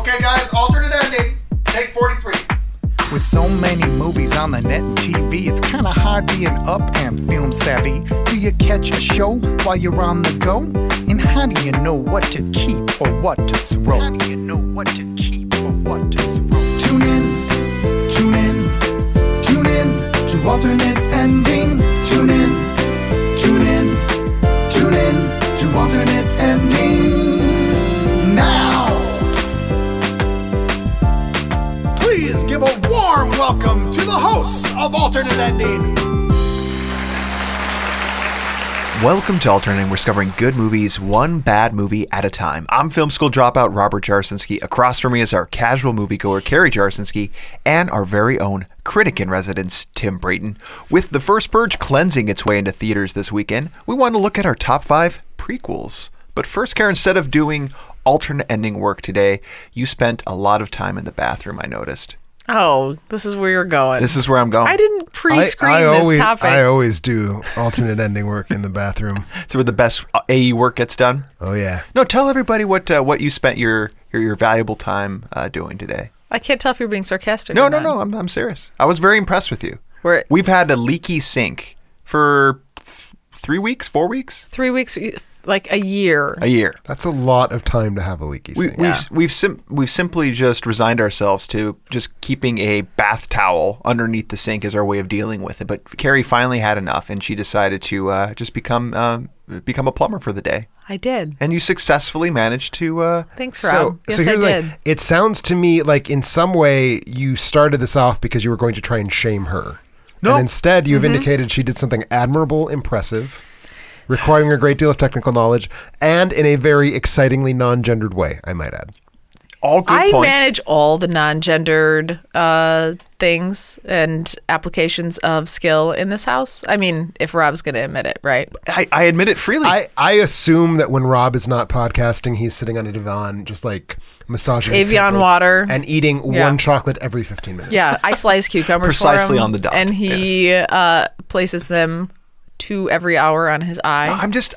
Okay, guys, alternate ending. Take 43. With so many movies on the net and TV, it's kinda hard being up and film savvy. Do you catch a show while you're on the go? And how do you know what to keep or what to throw? How do you know what to keep or what to throw? Tune in, tune in, tune in to alternate ending. Tune in, tune in, tune in to alternate ending. Now! Please give a warm welcome to the hosts of Alternate Ending. Welcome to Alternate Ending. We're discovering good movies, one bad movie at a time. I'm film school dropout Robert Jarsinski. Across from me is our casual moviegoer Carrie Jarsinski and our very own critic in residence Tim Brayton. With the First Purge cleansing its way into theaters this weekend, we want to look at our top 5 prequels. But first, Karen, instead of doing alternate ending work today, you spent a lot of time in the bathroom, I noticed. Oh, this is where you're going. This is where I'm going. I didn't pre-screen this topic. I always do alternate ending work in the bathroom. So where the best AE work gets done? Oh, yeah. No, tell everybody what you spent your valuable time doing today. I can't tell if you're being sarcastic No, or not. no, I'm serious. I was very impressed with you. We've had a leaky sink for 3 weeks, 4 weeks? 3 weeks, like a year. A year. That's a lot of time to have a leaky sink. We've simply just resigned ourselves to just keeping a bath towel underneath the sink as our way of dealing with it. But Carrie finally had enough, and she decided to just become a plumber for the day. I did. And you successfully managed to... Thanks, Rob. Yes, here's I did. It sounds to me like in some way you started this off because you were going to try and shame her. No. And instead you've indicated she did something admirable, impressive, requiring a great deal of technical knowledge, and in a very excitingly non-gendered way, I might add. All good I points. manage all the non-gendered things and applications of skill in this house. I mean, if Rob's going to admit it, right? I admit it freely. I assume that when Rob is not podcasting, he's sitting on a divan just like massaging his Evian temples water. and eating one chocolate every 15 minutes. Yeah, I slice cucumbers Precisely for him, on the dot, and he places them 2 every hour on his eye.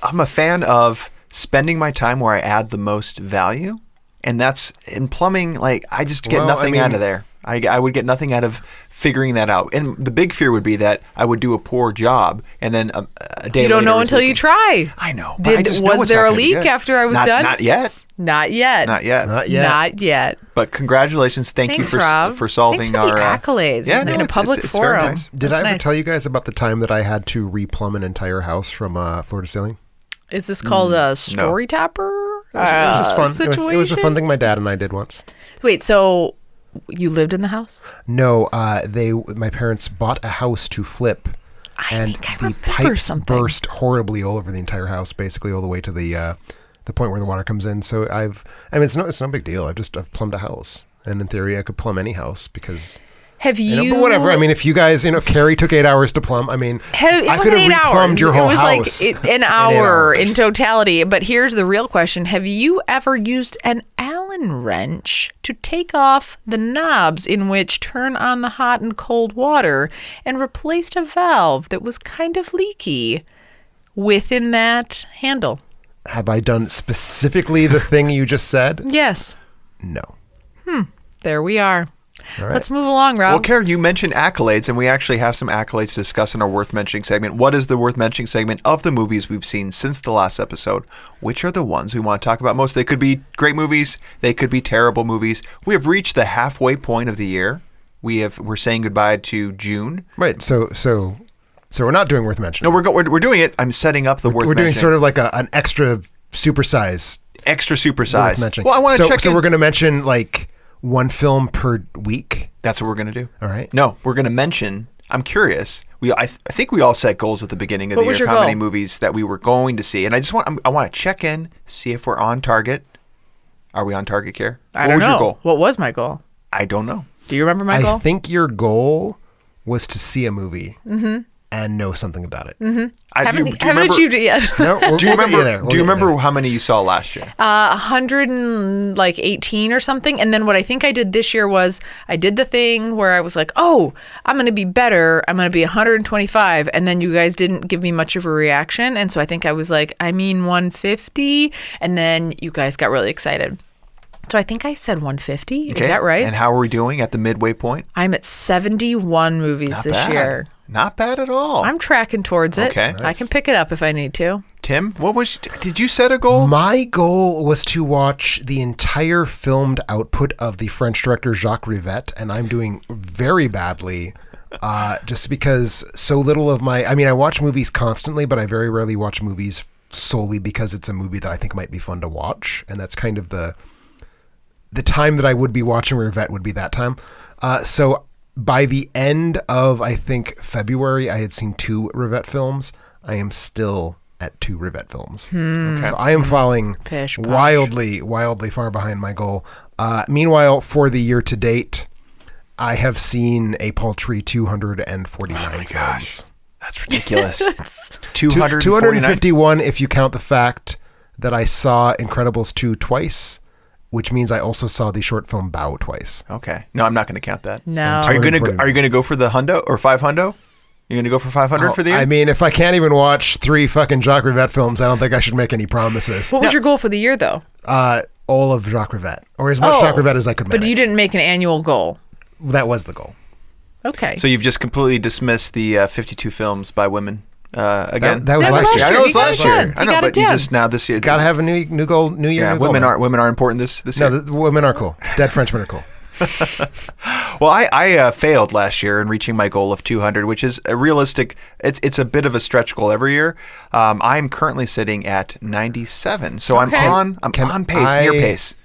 I'm a fan of spending my time where I add the most value, and that's in plumbing. Like, I just get nothing out of there. I would get nothing out of figuring that out. And the big fear would be that I would do a poor job, and then a day later... You don't know until you try. I know. But I just know Was it's there not a gonna be leak good. after I was done? Not yet. Not yet. Not yet. Not yet. Not yet. But congratulations. Thanks you Rob. for solving Thanks for our... the accolades in a public it's very forum. nice. Did That's I ever nice. tell you guys about the time that I had to replumb an entire house from floor to ceiling? Is this called a story topper? It was just fun. Situation? It was a fun thing my dad and I did once. Wait, so you lived in the house? No, my parents bought a house to flip, and think I the remember pipes something. burst horribly all over the entire house, basically all the way to the point where the water comes in. So it's no big deal. I've plumbed a house, and in theory I could plumb any house because. Have you? But whatever. I mean, if you guys, if Carrie took 8 hours to plumb, I mean, I could have replumbed your whole house. It was like an hour in totality. But here's the real question: have you ever used an Allen wrench to take off the knobs in which turn on the hot and cold water and replaced a valve that was kind of leaky within that handle? Have I done specifically the thing you just said? Yes. No. There we are. All right. Let's move along, Rob. Well, Karen, you mentioned accolades, and we actually have some accolades to discuss in our Worth Mentioning segment. What is the Worth Mentioning segment of the movies we've seen since the last episode? Which are the ones we want to talk about most? They could be great movies. They could be terrible movies. We have reached the halfway point of the year. We're saying goodbye to June. Right. So we're not doing Worth Mentioning. No, we're doing it. I'm setting up the Worth We're Mentioning. doing sort of like an extra supersize. Extra super Worth size. mentioning. Well, I want to check So in. we're going to mention like one film per week. That's what we're going to do. All right. No, we're going to mention. I'm curious. I think we all set goals at the beginning of the What was year of your how many goal? movies that we were going to see, and I want to check in, see if we're on target. Are we on target, Care? I What don't was know. your goal? What was my goal? I don't know. Do you remember my I goal? think your goal was to see a movie and know something about it. Haven't remember- achieved it yet. No, Do you remember? there. Do you remember how many you saw last year? 118 or something. And then what I think I did this year was I did the thing where I was like, oh, I'm going to be better. I'm going to be 125. And then you guys didn't give me much of a reaction. And so I think I was like, 150. And then you guys got really excited. So I think I said 150. Okay. Is that right? And how are we doing at the midway point? I'm at 71 movies Not this bad. year. Not bad at all. I'm tracking towards it. Okay. I can pick it up if I need to. Tim, did you set a goal? My goal was to watch the entire filmed output of the French director Jacques Rivette, and I'm doing very badly just because so little of I watch movies constantly, but I very rarely watch movies solely because it's a movie that I think might be fun to watch, and that's kind of the time that I would be watching Rivette would be that time. So by the end of, I think, February, I had seen 2 Rivette films. I am still at 2 Rivette films. Okay. So I am falling wildly far behind my goal. Meanwhile, for the year to date, I have seen a paltry 249 films. Gosh, that's ridiculous. 251 if you count the fact that I saw Incredibles 2 twice, which means I also saw the short film Bow twice. Okay. No, I'm not going to count that. No. Are you going to go for the hundo or 500? You're going to go for 500 for the year? I mean, if I can't even watch 3 fucking Jacques Rivette films, I don't think I should make any promises. What was your goal for the year, though? All of Jacques Rivette, or as much Jacques Rivette as I could manage. But you didn't make an annual goal. That was the goal. Okay. So you've just completely dismissed the 52 films by women again? That was That was last year. I know it was You got last it year. done. I You know, got but it you done. just now this year. Gotta have a new goal, new year. Yeah, new goal, women man. are important this year. No, the women are cool. Dead Frenchmen are cool. Well, I failed last year in reaching my goal of 200, which is a realistic. It's a bit of a stretch goal every year. I'm currently sitting at 97, so Okay. I'm on pace, near pace.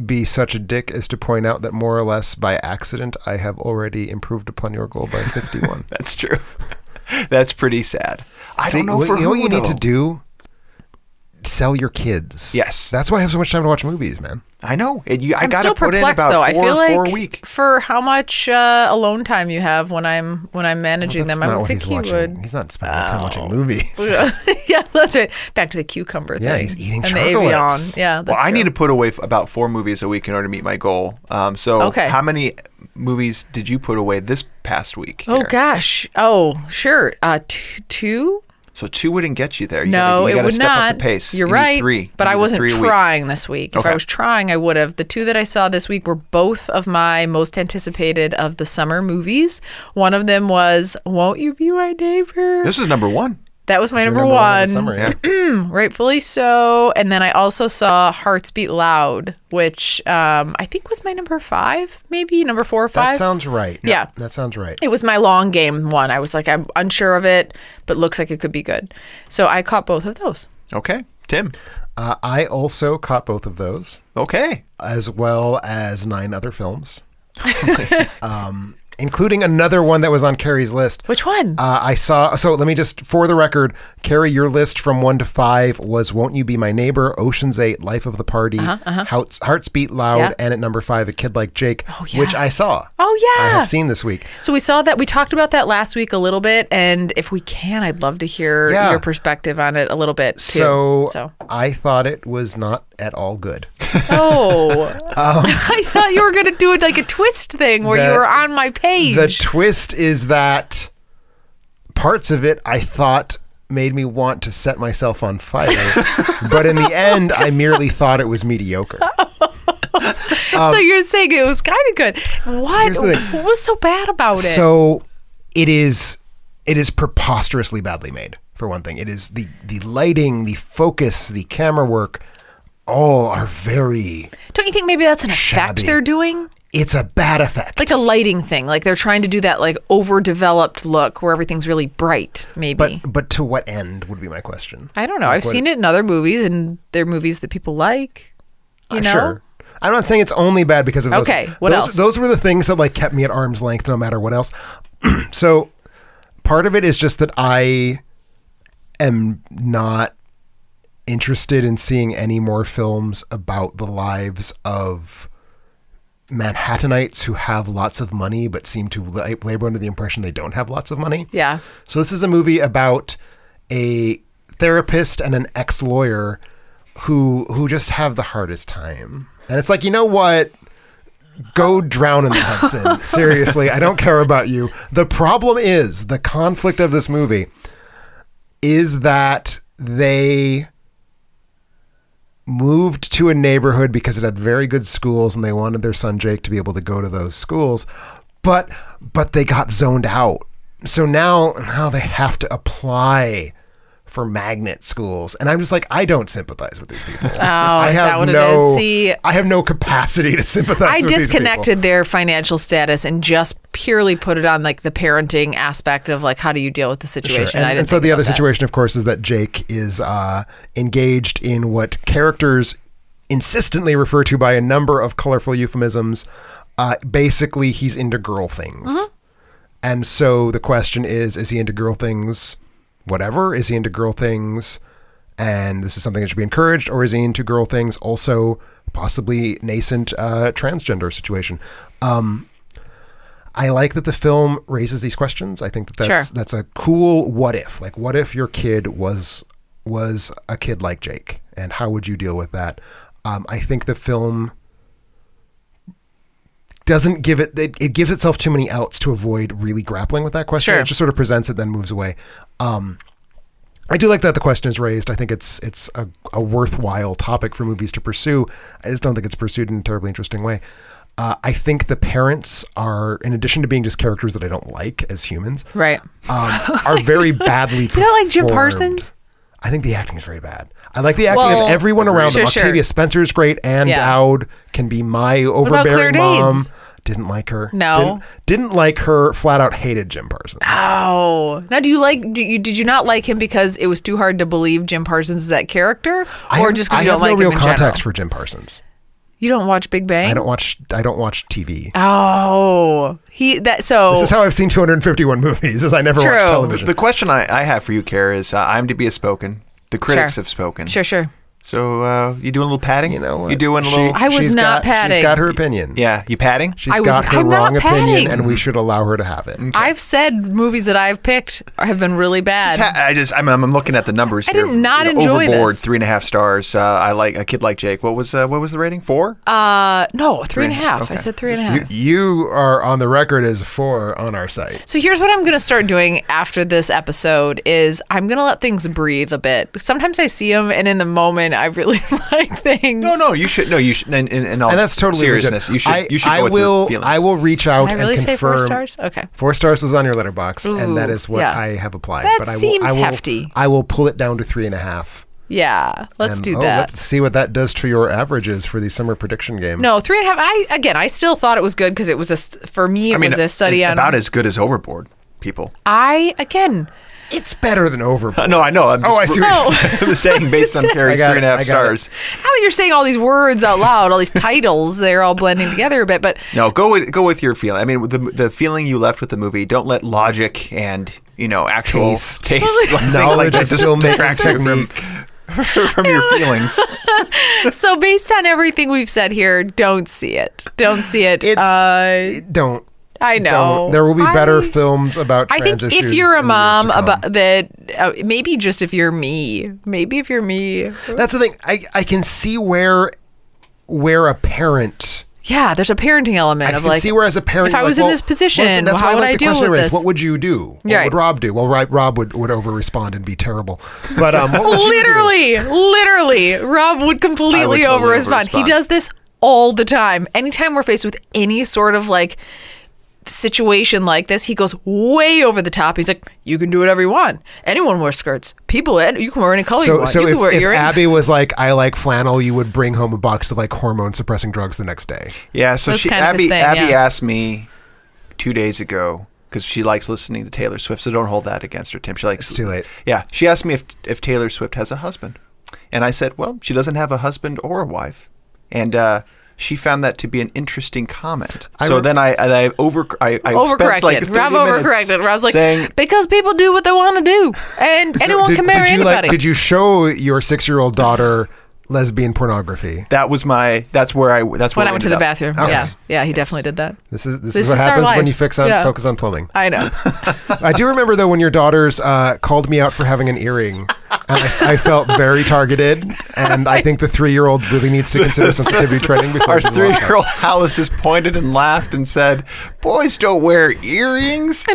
Be such a dick as to point out that more or less by accident, I have already improved upon your goal by 51. That's true. That's pretty sad. I See, don't know for you know who, what you need to though. do? Sell your kids. Yes. That's why I have so much time to watch movies, man. I know. I I'm got still to put in perplexed, about though. I feel like four a week. for how much alone time you have when I'm managing That's them, I not would what think he's he watching. would. He's not spending time watching movies. Yeah, that's right. Back to the cucumber thing. Yeah, he's eating and chocolates. the Avion. Yeah, that's Well, I true. need to put away about 4 movies a week in order to meet my goal. So Okay. how many movies did you put away this past week? Oh Kara? gosh. Oh, sure. 2. So 2 wouldn't get you there. You No, gotta it would step not. up the pace. You're You need right. 3. But You I need wasn't 3 a week. trying this week. If Okay. I was trying, I would have. The 2 that I saw this week were both of my most anticipated of the summer movies. One of them was Won't You Be My Neighbor? This is number 1. That was my Your number in the one. summer, yeah. Rightfully so. And then I also saw Hearts Beat Loud, which I think was my number 5, maybe number 4 or 5. That sounds right. Yeah. That sounds right. It was my long game one. I was like, I'm unsure of it, but looks like it could be good. So I caught both of those. Okay. Tim. I also caught both of those, Okay. as well as 9 other films. Including another one that was on Carrie's list. Which one? I saw, so let me just, for the record, Carrie, your list from 1 to 5 was Won't You Be My Neighbor, Ocean's 8, Life of the Party, Hearts Beat Loud, Yeah. and at number 5, A Kid Like Jake, yeah. which I saw. Oh, yeah. I have seen this week. So we saw that. We talked about that last week a little bit. And if we can, I'd love to hear Yeah. your perspective on it a little bit, too. So I thought it was not at all good. Oh. I thought you were going to do it like a twist thing where you The- were on my page. The twist is that parts of it I thought made me want to set myself on fire, but in the end, I merely thought it was mediocre. So you're saying it was kind of good. What? Here's the thing. What was so bad about it? So it is preposterously badly made, for one thing. It is the lighting, the focus, the camera work, all are very, don't you think maybe that's an effect shabby. they're doing? it's a bad effect. Like a lighting thing. Like they're trying to do that like overdeveloped look where everything's really bright, maybe. But to what end would be my question. I don't know. I've seen it in other movies, and they're movies that people like. You know? Sure. I'm not saying it's only bad because of those. Okay, what those, else? Those were the things that like kept me at arm's length no matter what else. So part of it is just that I am not interested in seeing any more films about the lives of Manhattanites who have lots of money but seem to labor under the impression they don't have lots of money. Yeah. So this is a movie about a therapist and an ex-lawyer who just have the hardest time. And it's like, you know what? Go drown in the Hudson. Seriously, I don't care about you. The problem is, the conflict of this movie is that they moved to a neighborhood because it had very good schools and they wanted their son Jake to be able to go to those schools, but they got zoned out. So now they have to apply for magnet schools. And I'm just like, I don't sympathize with these people. Oh, is that what it is? See, I have no capacity to sympathize with these people. I disconnected their financial status and just purely put it on like the parenting aspect of like, how do you deal with the situation? Sure. And so the other situation, of course, is that Jake is engaged in what characters insistently refer to by a number of colorful euphemisms. Basically, he's into girl things. Mm-hmm. And so the question is he into girl things? Whatever, is he into girl things and this is something that should be encouraged, or is he into girl things also possibly nascent transgender situation? I like that the film raises these questions. I think that's a cool what if. Like, what if your kid was a kid like Jake, and how would you deal with that? I think the film doesn't give it gives itself too many outs to avoid really grappling with that question. It just sort of presents it, then moves away. I do like that the question is raised. I think it's a worthwhile topic for movies to pursue. I just don't think it's pursued in a terribly interesting way. I think the parents are, in addition to being just characters that I don't like as humans, right, are very badly performed. You don't like Jim Parsons? I think the acting is very bad. I like the acting of everyone around them. Octavia Spencer's great. Anne Dowd can be my overbearing mom. Didn't like her. No. Didn't like her. Flat out hated Jim Parsons. Oh. Now, did you not like him because it was too hard to believe Jim Parsons is that character? Or just because you don't like him in general? I have no real context for Jim Parsons. You don't watch Big Bang? I don't watch TV. Oh. This is how I've seen 251 movies, is I never watch television. The question I have for you, Kara, is IMDb has spoken. The critics have spoken. Sure. So you doing a little padding? You know what? You doing a little? I was not padding. She's got her opinion. Yeah, you padding? I'm wrong opinion, and we should allow her to have it. Okay. I've said movies that I've picked have been really bad. I'm looking at the numbers here. I did not enjoy Overboard, this. 3.5 stars. I like A Kid Like Jake. What was the rating? 4? No, 3.5. Okay. I said 3.5. You are on the record as 4 on our site. So here's what I'm going to start doing after this episode is I'm going to let things breathe a bit. Sometimes I see them, and in the moment, I really like things. No, you should. In all and that's totally seriousness. Legit. You should go with your feelings. I will reach out Can I really and confirm. say 4 stars? Okay. 4 stars was on your letterbox, and that is what I have applied. That seems hefty. I will pull it down to 3.5. Yeah, let's do that. Let's see what that does to your averages for the summer prediction game. No, 3.5. I still thought it was good because it was for me. It was a study on about as good as Overboard. People. It's better than Overboard. No, I know. I see what you're saying. Based on Carrie's 3.5 stars. Now that you're saying all these words out loud, all these titles, they're all blending together a bit. But no, go with your feeling. I mean, the feeling you left with the movie. Don't let logic and actual taste knowledge of filmmaking technique from your feelings. So based on everything we've said here, don't see it. Don't see it. Don't. I know. There will be better films about trans issues. I think if you're a mom about that, maybe just if you're me. That's the thing. I can see where a parent. Yeah, there's a parenting element of like. I can see where as a parent. If I was in this position, how would I deal with this? What would you do? What would Rob do? Well, Rob would over-respond and be terrible. But what would literally, Rob would completely over-respond. He does this all the time. Anytime we're faced with any sort of like situation like this, he goes way over the top. He's like, you can do whatever you want. Anyone wears skirts. You can wear any color you want. So if Abby was like, I like flannel, you would bring home a box of like hormone suppressing drugs the next day. Yeah. So Abby asked me 2 days ago, because she likes listening to Taylor Swift. So don't hold that against her, Tim. It's too late. Yeah. She asked me if Taylor Swift has a husband, and I said, well, she doesn't have a husband or a wife, and she found that to be an interesting comment. Then I overcorrected. Rob overcorrected. Rob's like, because people do what they want to do, and anyone can marry anybody. Did you show your 6-year-old daughter lesbian pornography? That's where I went to the bathroom. Okay. Yeah, he definitely did that. This is what happens when you focus on plumbing. I know. I do remember though when your daughters called me out for having an earring, And I felt very targeted, and I think the 3-year-old really needs to consider sensitivity training before Our she watches. 3-year-old Alice just pointed and laughed and said, "Boys don't wear earrings."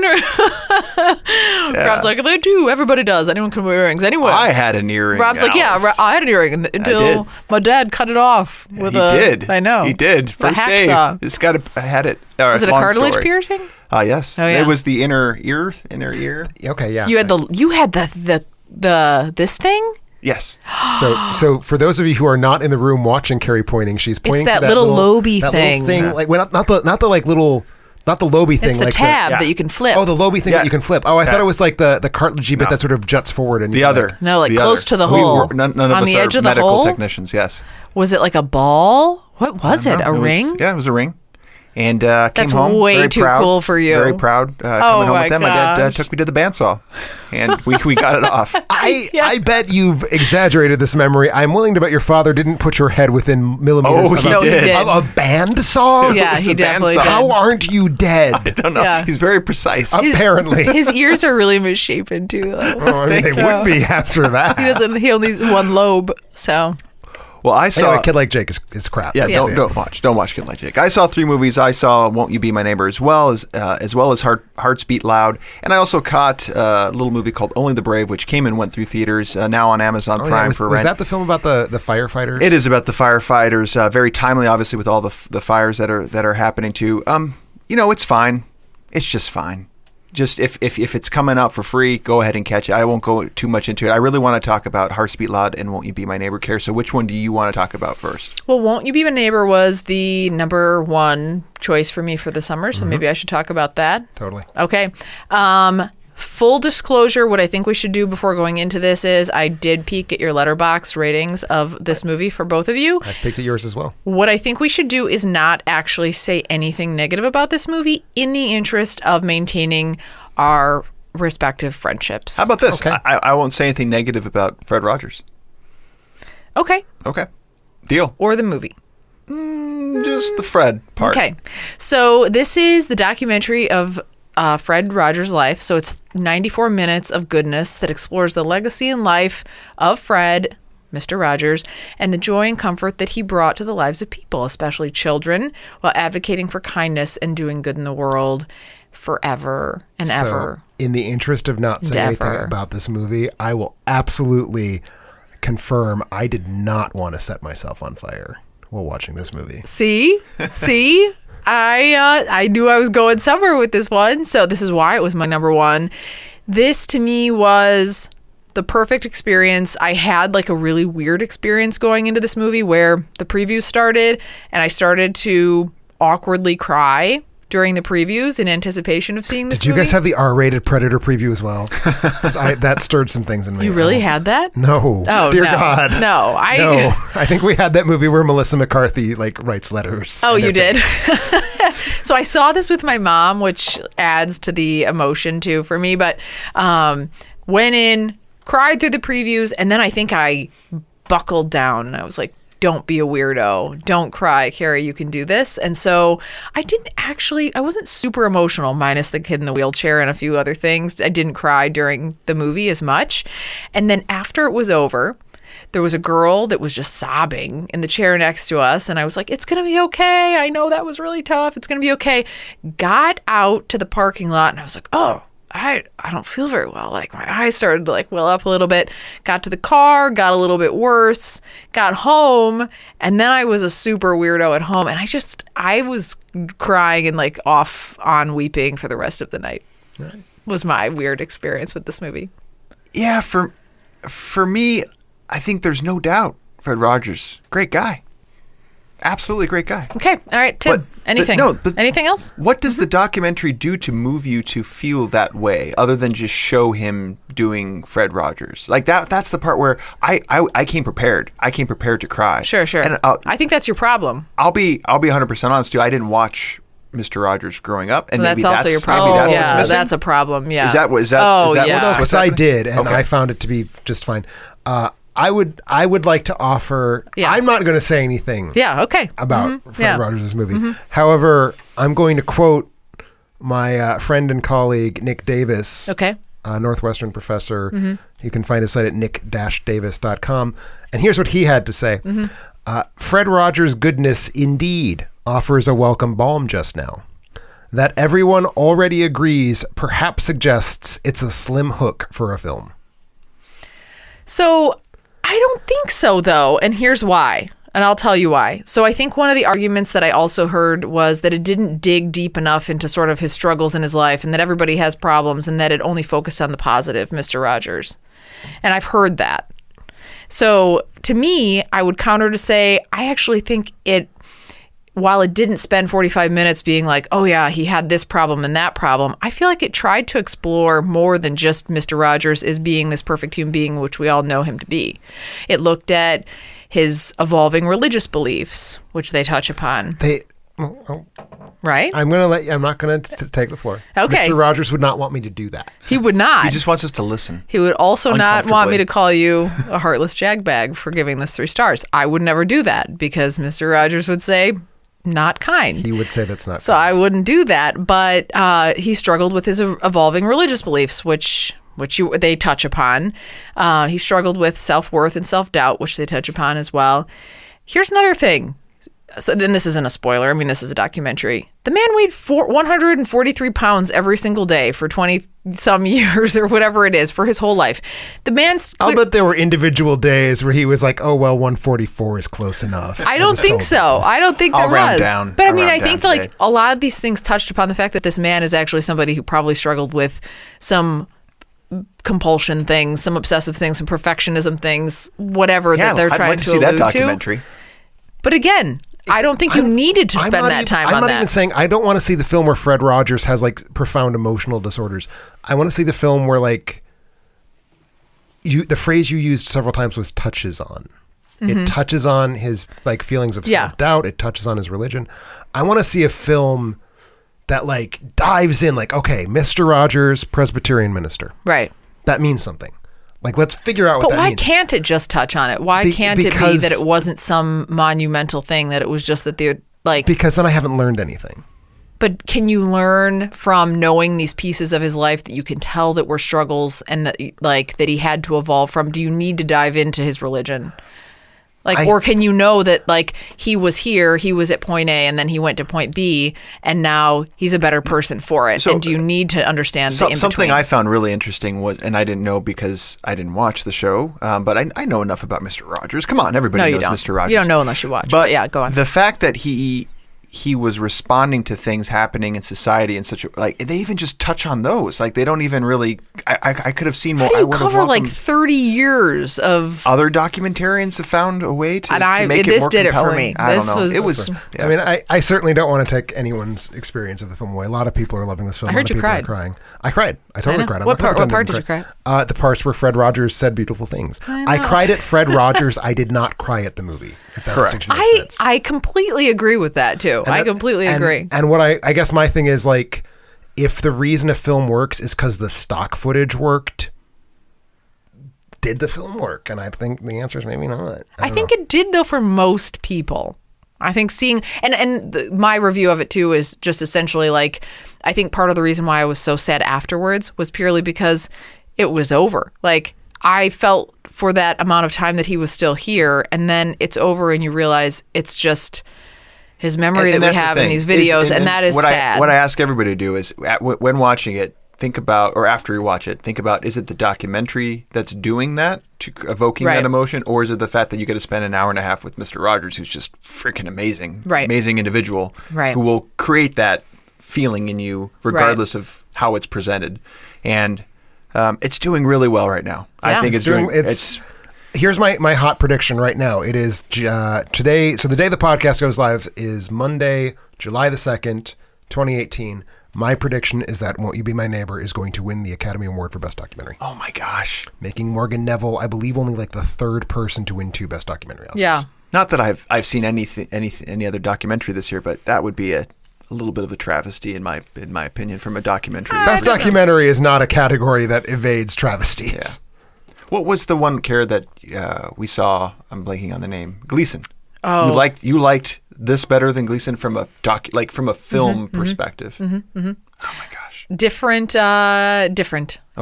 Rob's like, they do. Everybody does. Anyone can wear earrings anyway. I had an earring. Rob's like, yeah, Alice. I had an earring until my dad cut it off with He a. did. I know. He did. First day. hacksaw. It's got a. I had it. Was it a long cartilage story. piercing? Yes. Oh, yeah. It was the inner ear. Okay, yeah. You had the this thing. Yes. So for those of you who are not in the room watching Carrie pointing, she's pointing that to little lobey that thing. Little thing, Yeah. like not the like little. Not the lobey thing, It's the like tab yeah. that you can flip. Oh, the lobey thing Yeah. that you can flip. Oh, I thought it was like the cartilagey bit No. that sort of juts forward. And The you other. No, like the close other. to the We hole. were- None of On us the are edge of the medical hole? technicians. Yes. Was it like a ball? What was it? No, A was- ring? Yeah, it was a ring. And came That's home way very too proud, cool for you. Very proud coming home my with them. My dad gosh. took me to the bandsaw, and we got it off. I bet you've exaggerated this memory. I'm willing to bet your father didn't put your head within millimeters Oh, of he No, he did. did. a band saw. Yeah, was he a definitely bandsaw. did. How aren't you I dead? don't know. Yeah. He's very precise. Apparently. His ears are really misshapen too, though. Oh, I mean, they would be after that. He only has one lobe, so Well, I saw Anyway, Kid Like Jake is crap. Yeah, Yeah. don't watch Kid Like Jake. I saw 3 movies. I saw Won't You Be My Neighbor as well as Hearts Beat Loud, and I also caught a little movie called Only the Brave, which came and went through theaters, now on Amazon Oh, yeah. Prime Was, for was rent. that the film about the firefighters? It is about the firefighters. Very timely, obviously, with all the fires that are happening too. It's fine. It's just fine. Just if it's coming out for free, go ahead and catch it. I won't go too much into it. I really want to talk about Hearts Beat Loud and Won't You Be My Neighbor, Care. So which one do you want to talk about first? Well, Won't You Be My Neighbor was the number 1 choice for me for the summer, so maybe I should talk about that. Totally. Okay. Full disclosure, what I think we should do before going into this is I did peek at your Letterboxd ratings of this movie for both of you. I picked at yours as well. What I think we should do is not actually say anything negative about this movie in the interest of maintaining our respective friendships. How about this? Okay. I won't say anything negative about Fred Rogers. Okay. Okay. Deal. Or the movie. Just the Fred part. Okay. So this is the documentary of Fred Rogers' life. So it's 94 minutes of goodness that explores the legacy and life of Fred, Mr. Rogers, and the joy and comfort that he brought to the lives of people, especially children, while advocating for kindness and doing good in the world forever and ever. So, in the interest of not saying anything Endeavor. about this movie, I will absolutely confirm I did not want to set myself on fire while watching this movie. See? I knew I was going somewhere with this one, so this is why it was my number 1. This to me was the perfect experience. I had like a really weird experience going into this movie where the preview started and I started to awkwardly cry during the previews in anticipation of seeing this Did you movie. guys have the R-rated Predator preview as well? 'Cause that stirred some things in me. You really had that? No. Oh, Dear no. God. No, No. I think we had that movie where Melissa McCarthy writes letters. Oh, and you did? everything. So I saw this with my mom, which adds to the emotion too for me. But went in, cried through the previews, and then I think I buckled down. I was like, don't be a weirdo. Don't cry, Carrie. You can do this. And so I wasn't super emotional, minus the kid in the wheelchair and a few other things. I didn't cry during the movie as much. And then after it was over, there was a girl that was just sobbing in the chair next to us. And I was like, it's going to be okay. I know that was really tough. It's going to be okay. Got out to the parking lot and I was like, oh, I don't feel very well. Like my eyes started to like well up a little bit. Got to the car, got a little bit worse, got home. And then I was a super weirdo at home. And I was crying and like off on weeping for the rest of the night. Right. Was my weird experience with this movie. Yeah, for me, I think there's no doubt Fred Rogers, great guy. Absolutely great guy. Okay. All right, Tim. But Anything? Anything else? What does the documentary do to move you to feel that way, other than just show him doing Fred Rogers? Like that's the part where I came prepared. I came prepared to cry. Sure. And I think that's your problem. I'll be 100% honest too. I didn't watch Mr. Rogers growing up, and That's maybe also your problem. Maybe that's Yeah, what's missing. that's a problem. Yeah. Is that what? Oh, is that yeah. what's Because I happening? did, and Okay. I found it to be just fine. I would like to offer. Yeah. I'm not going to say anything. Yeah. Okay. About Fred Yeah. Rogers' movie. However, I'm going to quote my friend and colleague Nick Davis. Okay. Northwestern professor. You can find his site at nick-davis.com. And here's what he had to say. Fred Rogers' goodness indeed offers a welcome balm just now. That everyone already agrees perhaps suggests it's a slim hook for a film. So I don't think so, though. And here's why. And I'll tell you why. So I think one of the arguments that I also heard was that it didn't dig deep enough into sort of his struggles in his life and that everybody has problems and that it only focused on the positive, Mr. Rogers. And I've heard that. So to me, I would counter to say, I actually think while it didn't spend 45 minutes being like, oh yeah, he had this problem and that problem, I feel like it tried to explore more than just Mr. Rogers as being this perfect human being, which we all know him to be. It looked at his evolving religious beliefs, which they touch upon. Right? I'm not going to take the floor. Okay. Mr. Rogers would not want me to do that. He would not. He just wants us to listen. He would also not want me to call you a heartless jagbag for giving this 3 stars. I would never do that because Mr. Rogers would say, not kind. He would say that's not so kind. I wouldn't do that. But he struggled with his evolving religious beliefs, which they touch upon. He struggled with self-worth and self-doubt, which they touch upon as well. Here's another thing. So then this isn't a spoiler. I mean, this is a documentary. The man weighed 143 pounds every single day for 20-some years or whatever it is for his whole life. The man's... I'll bet there were individual days where he was like, oh, well, 144 is close enough. I don't think so. I don't think there round was. down. But I mean, I'll I round think down like today. a lot of these things touched upon the fact that this man is actually somebody who probably struggled with some compulsion things, some obsessive things, some perfectionism things, whatever that they're I'd trying like to to see that allude documentary. to. But again, I don't think you needed to spend that time on that. I'm not even saying I don't want to see the film where Fred Rogers has like profound emotional disorders. I want to see the film where like the phrase you used several times was touches on. It touches on his like feelings of self-doubt. It touches on his religion. I want to see a film that like dives in like, okay, Mr. Rogers, Presbyterian minister. Right. That means something. Like, let's figure out what that means. But why means. can't it just touch on it? Why can't it be that it wasn't some monumental thing, that it was just that they're like... Because then I haven't learned anything. But can you learn from knowing these pieces of his life that you can tell that were struggles and that like that he had to evolve from? Do you need to dive into his religion? Like, or can you know that like he was here, he was at point A, and then he went to point B, and now he's a better person for it? So, and do you need to understand the in-between? Something I found really interesting was, and I didn't know because I didn't watch the show, but I know enough about Mr. Rogers. Come on, everybody knows Mr. Rogers. You don't know unless you watch. But yeah, go on. The fact that he was responding to things happening in society in such a, like, they even just touch on those. Like, they don't even really, I could have seen more. How do you cover like 30 years of... Other documentarians have found a way to make it more this did compelling. it for me. I don't know. It was... Yeah. I mean, I certainly don't want to take anyone's experience of the film away. A lot of people are loving this film. I heard you cried. Crying. I cried. I totally cried. What part did you cry? The parts where Fred Rogers said beautiful things. I cried at Fred Rogers. I did not cry at the movie. If that Correct. makes sense. I completely agree with that too. I completely agree. And what I guess my thing is like, if the reason a film works is because the stock footage worked, did the film work? And I think the answer is maybe not. I think it did though for most people. I think seeing my review of it too is just essentially like, I think part of the reason why I was so sad afterwards was purely because it was over. Like, I felt for that amount of time that he was still here, and then it's over and you realize it's just his memory that we have in these videos, and that is sad. What I ask everybody to do is, when watching it, think about, or after you watch it, think about, is it the documentary that's doing that, evoking that emotion, or is it the fact that you get to spend an hour and a half with Mr. Rogers, who's just freaking amazing, amazing individual, who will create that feeling in you regardless of how it's presented. And it's doing really well right now. Yeah. I think it's here's my hot prediction right now. It is today. So the day the podcast goes live is Monday, July the 2nd, 2018. My prediction is that Won't You Be My Neighbor is going to win the Academy Award for Best Documentary. Oh my gosh. Making Morgan Neville, I believe, only like the third person to win 2 Best Documentary Oscars. Yeah. Not that I've seen any other documentary this year, but that would be a little bit of a travesty in my opinion from a documentary. Best documentary is not a category that evades travesties. Yeah. What was the one, Kara, that we saw? I'm blanking on the name. Gleason. Oh, you liked this better than Gleason from a film perspective. Oh my gosh. Different.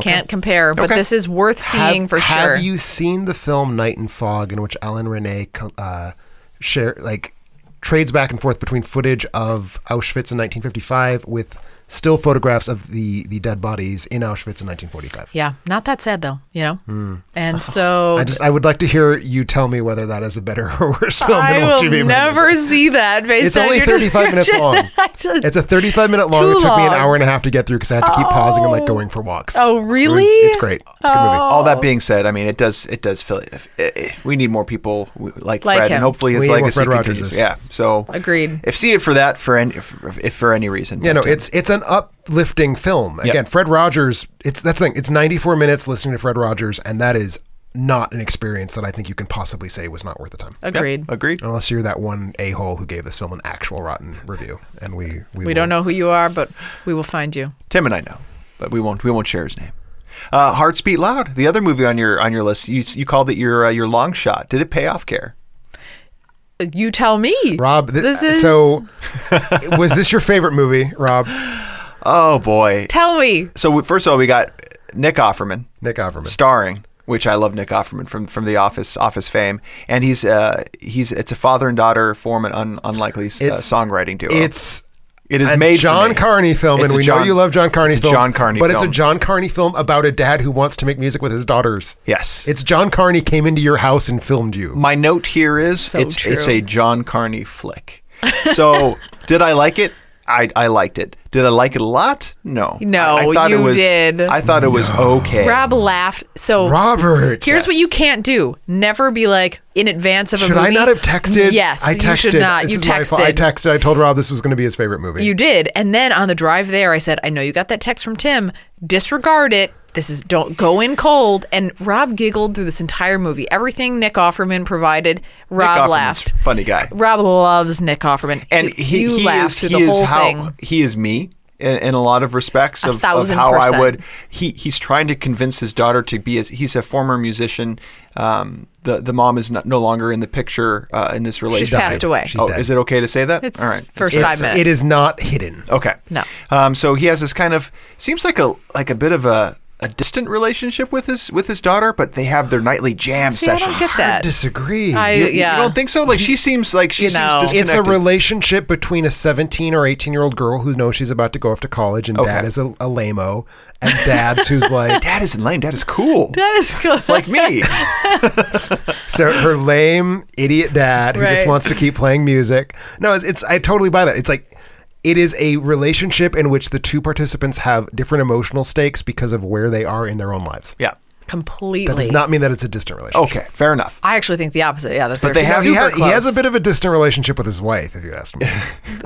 Can't compare, but this is worth seeing for sure. Have you seen the film Night and Fog, in which Alan Rene trades back and forth between footage of Auschwitz in 1955 with still photographs of the dead bodies in Auschwitz in 1945? Yeah, not that sad though, And so I would like to hear you tell me whether that is a better or worse film than I what you will never see that. It's only 35 minutes long. It's a 35-minute long. It took me an hour and a half to get through because I had to keep pausing and like going for walks. Oh, really? It's great. It's a good movie. All that being said, I mean, it does feel we need more people like Fred, him. and hopefully his We need more legacy Fred continues. Rogerses. Yeah, so Agreed. If see it for that if for any reason. Yeah, no, but, it's an uplifting film. Again, Fred Rogers. That's the thing. It's 94 minutes listening to Fred Rogers, and that is not an experience that I think you can possibly say was not worth the time. Agreed. Yep, agreed. Unless you're that one a-hole who gave this film an actual rotten review, and we don't know who you are, but we will find you. Tim and I know, but we won't share his name. Hearts Beat Loud, the other movie on your list. You called it your long shot. Did it pay off, Care? You tell me, Rob. So, was this your favorite movie, Rob? Oh boy. Tell me. So first of all, we got Nick Offerman. Starring, which I love Nick Offerman from the Office fame, and it's a father and daughter form an unlikely songwriting duo. It is made John Carney film, and we know you love John Carney films. John Carney but film. It's a John Carney film about a dad who wants to make music with his daughters. Yes, it's John Carney came into your house and filmed you. My note here is it's a John Carney flick. So did I like it? I liked it. Did I like it a lot? No. I thought you did. I thought it was okay. Rob laughed. So Robert, here's what you can't do. Never be like in advance of a movie. Should I not have texted? Yes, I texted. you should not. You texted. I texted. I told Rob this was going to be his favorite movie. You did. And then on the drive there, I said, I know you got that text from Tim. Disregard it. Don't go in cold. And Rob giggled through this entire movie. Everything Nick Offerman provided, Rob laughed. Funny guy. Rob loves Nick Offerman. And he laughed through the whole thing. He is me in a lot of respects of how I would. He's trying to convince his daughter to be he's a former musician. The mom is no longer in the picture in this relationship. She's passed away. She's dead. Is it okay to say that? It's all right. first 5 minutes. It is not hidden. Okay. No. So he has this kind of seems like a bit of a distant relationship with his daughter, but they have their nightly jam sessions. I don't get that. I disagree. You don't think so? Like she seems disconnected. It's a relationship between a 17 or 18-year-old girl who knows she's about to go off to college, and dad is a lame-o, and dad's who's like, dad isn't lame, dad is cool. That is cool. Like me. So her lame idiot dad who just wants to keep playing music. No, I totally buy that. It's like, it is a relationship in which the two participants have different emotional stakes because of where they are in their own lives. Yeah. Completely. That does not mean that it's a distant relationship. Okay, fair enough. I actually think the opposite. Yeah, that But they have- He super close. has a bit of a distant relationship with his wife, if you ask me.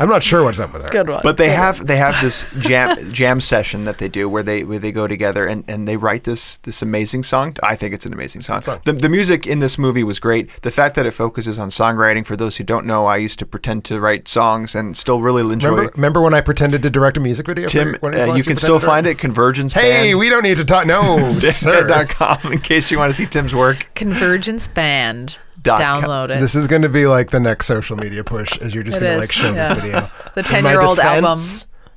I'm not sure what's up with her. Good one. But they have this jam session that they do where they go together and they write this amazing song. I think it's an amazing song. The music in this movie was great. The fact that it focuses on songwriting. For those who don't know, I used to pretend to write songs and still really enjoy. Remember when I pretended to direct a music video? Tim, you can still find it. Convergence. Hey, we don't need to talk. No, sir. .com in case you want to see Tim's work. Convergence Band. Download it. This is going to be like the next social media push, as you're just going to show this video. The 10-year-old album.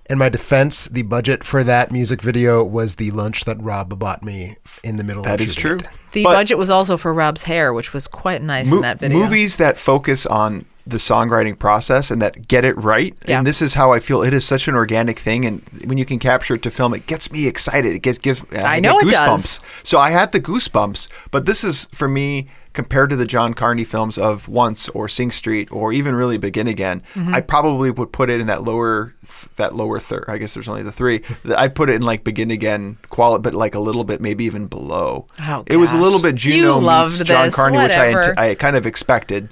In my defense, the budget for that music video was the lunch that Rob bought me in the middle of That is true. The budget was also for Rob's hair, which was quite nice in that video. Movies that focus on the songwriting process and that get it right. Yeah. And this is how I feel. It is such an organic thing. And when you can capture it to film, it gets me excited. It gives I know get it goosebumps. does. So I had the goosebumps, but this is for me, compared to the John Carney films of Once or Sing Street or even really Begin Again, I probably would put it in that lower third. I guess there's only the three. I'd put it in like Begin Again quality, but like a little bit, maybe even below. Oh, it was a little bit Juno meets John this, Carney, whatever. which I kind of expected,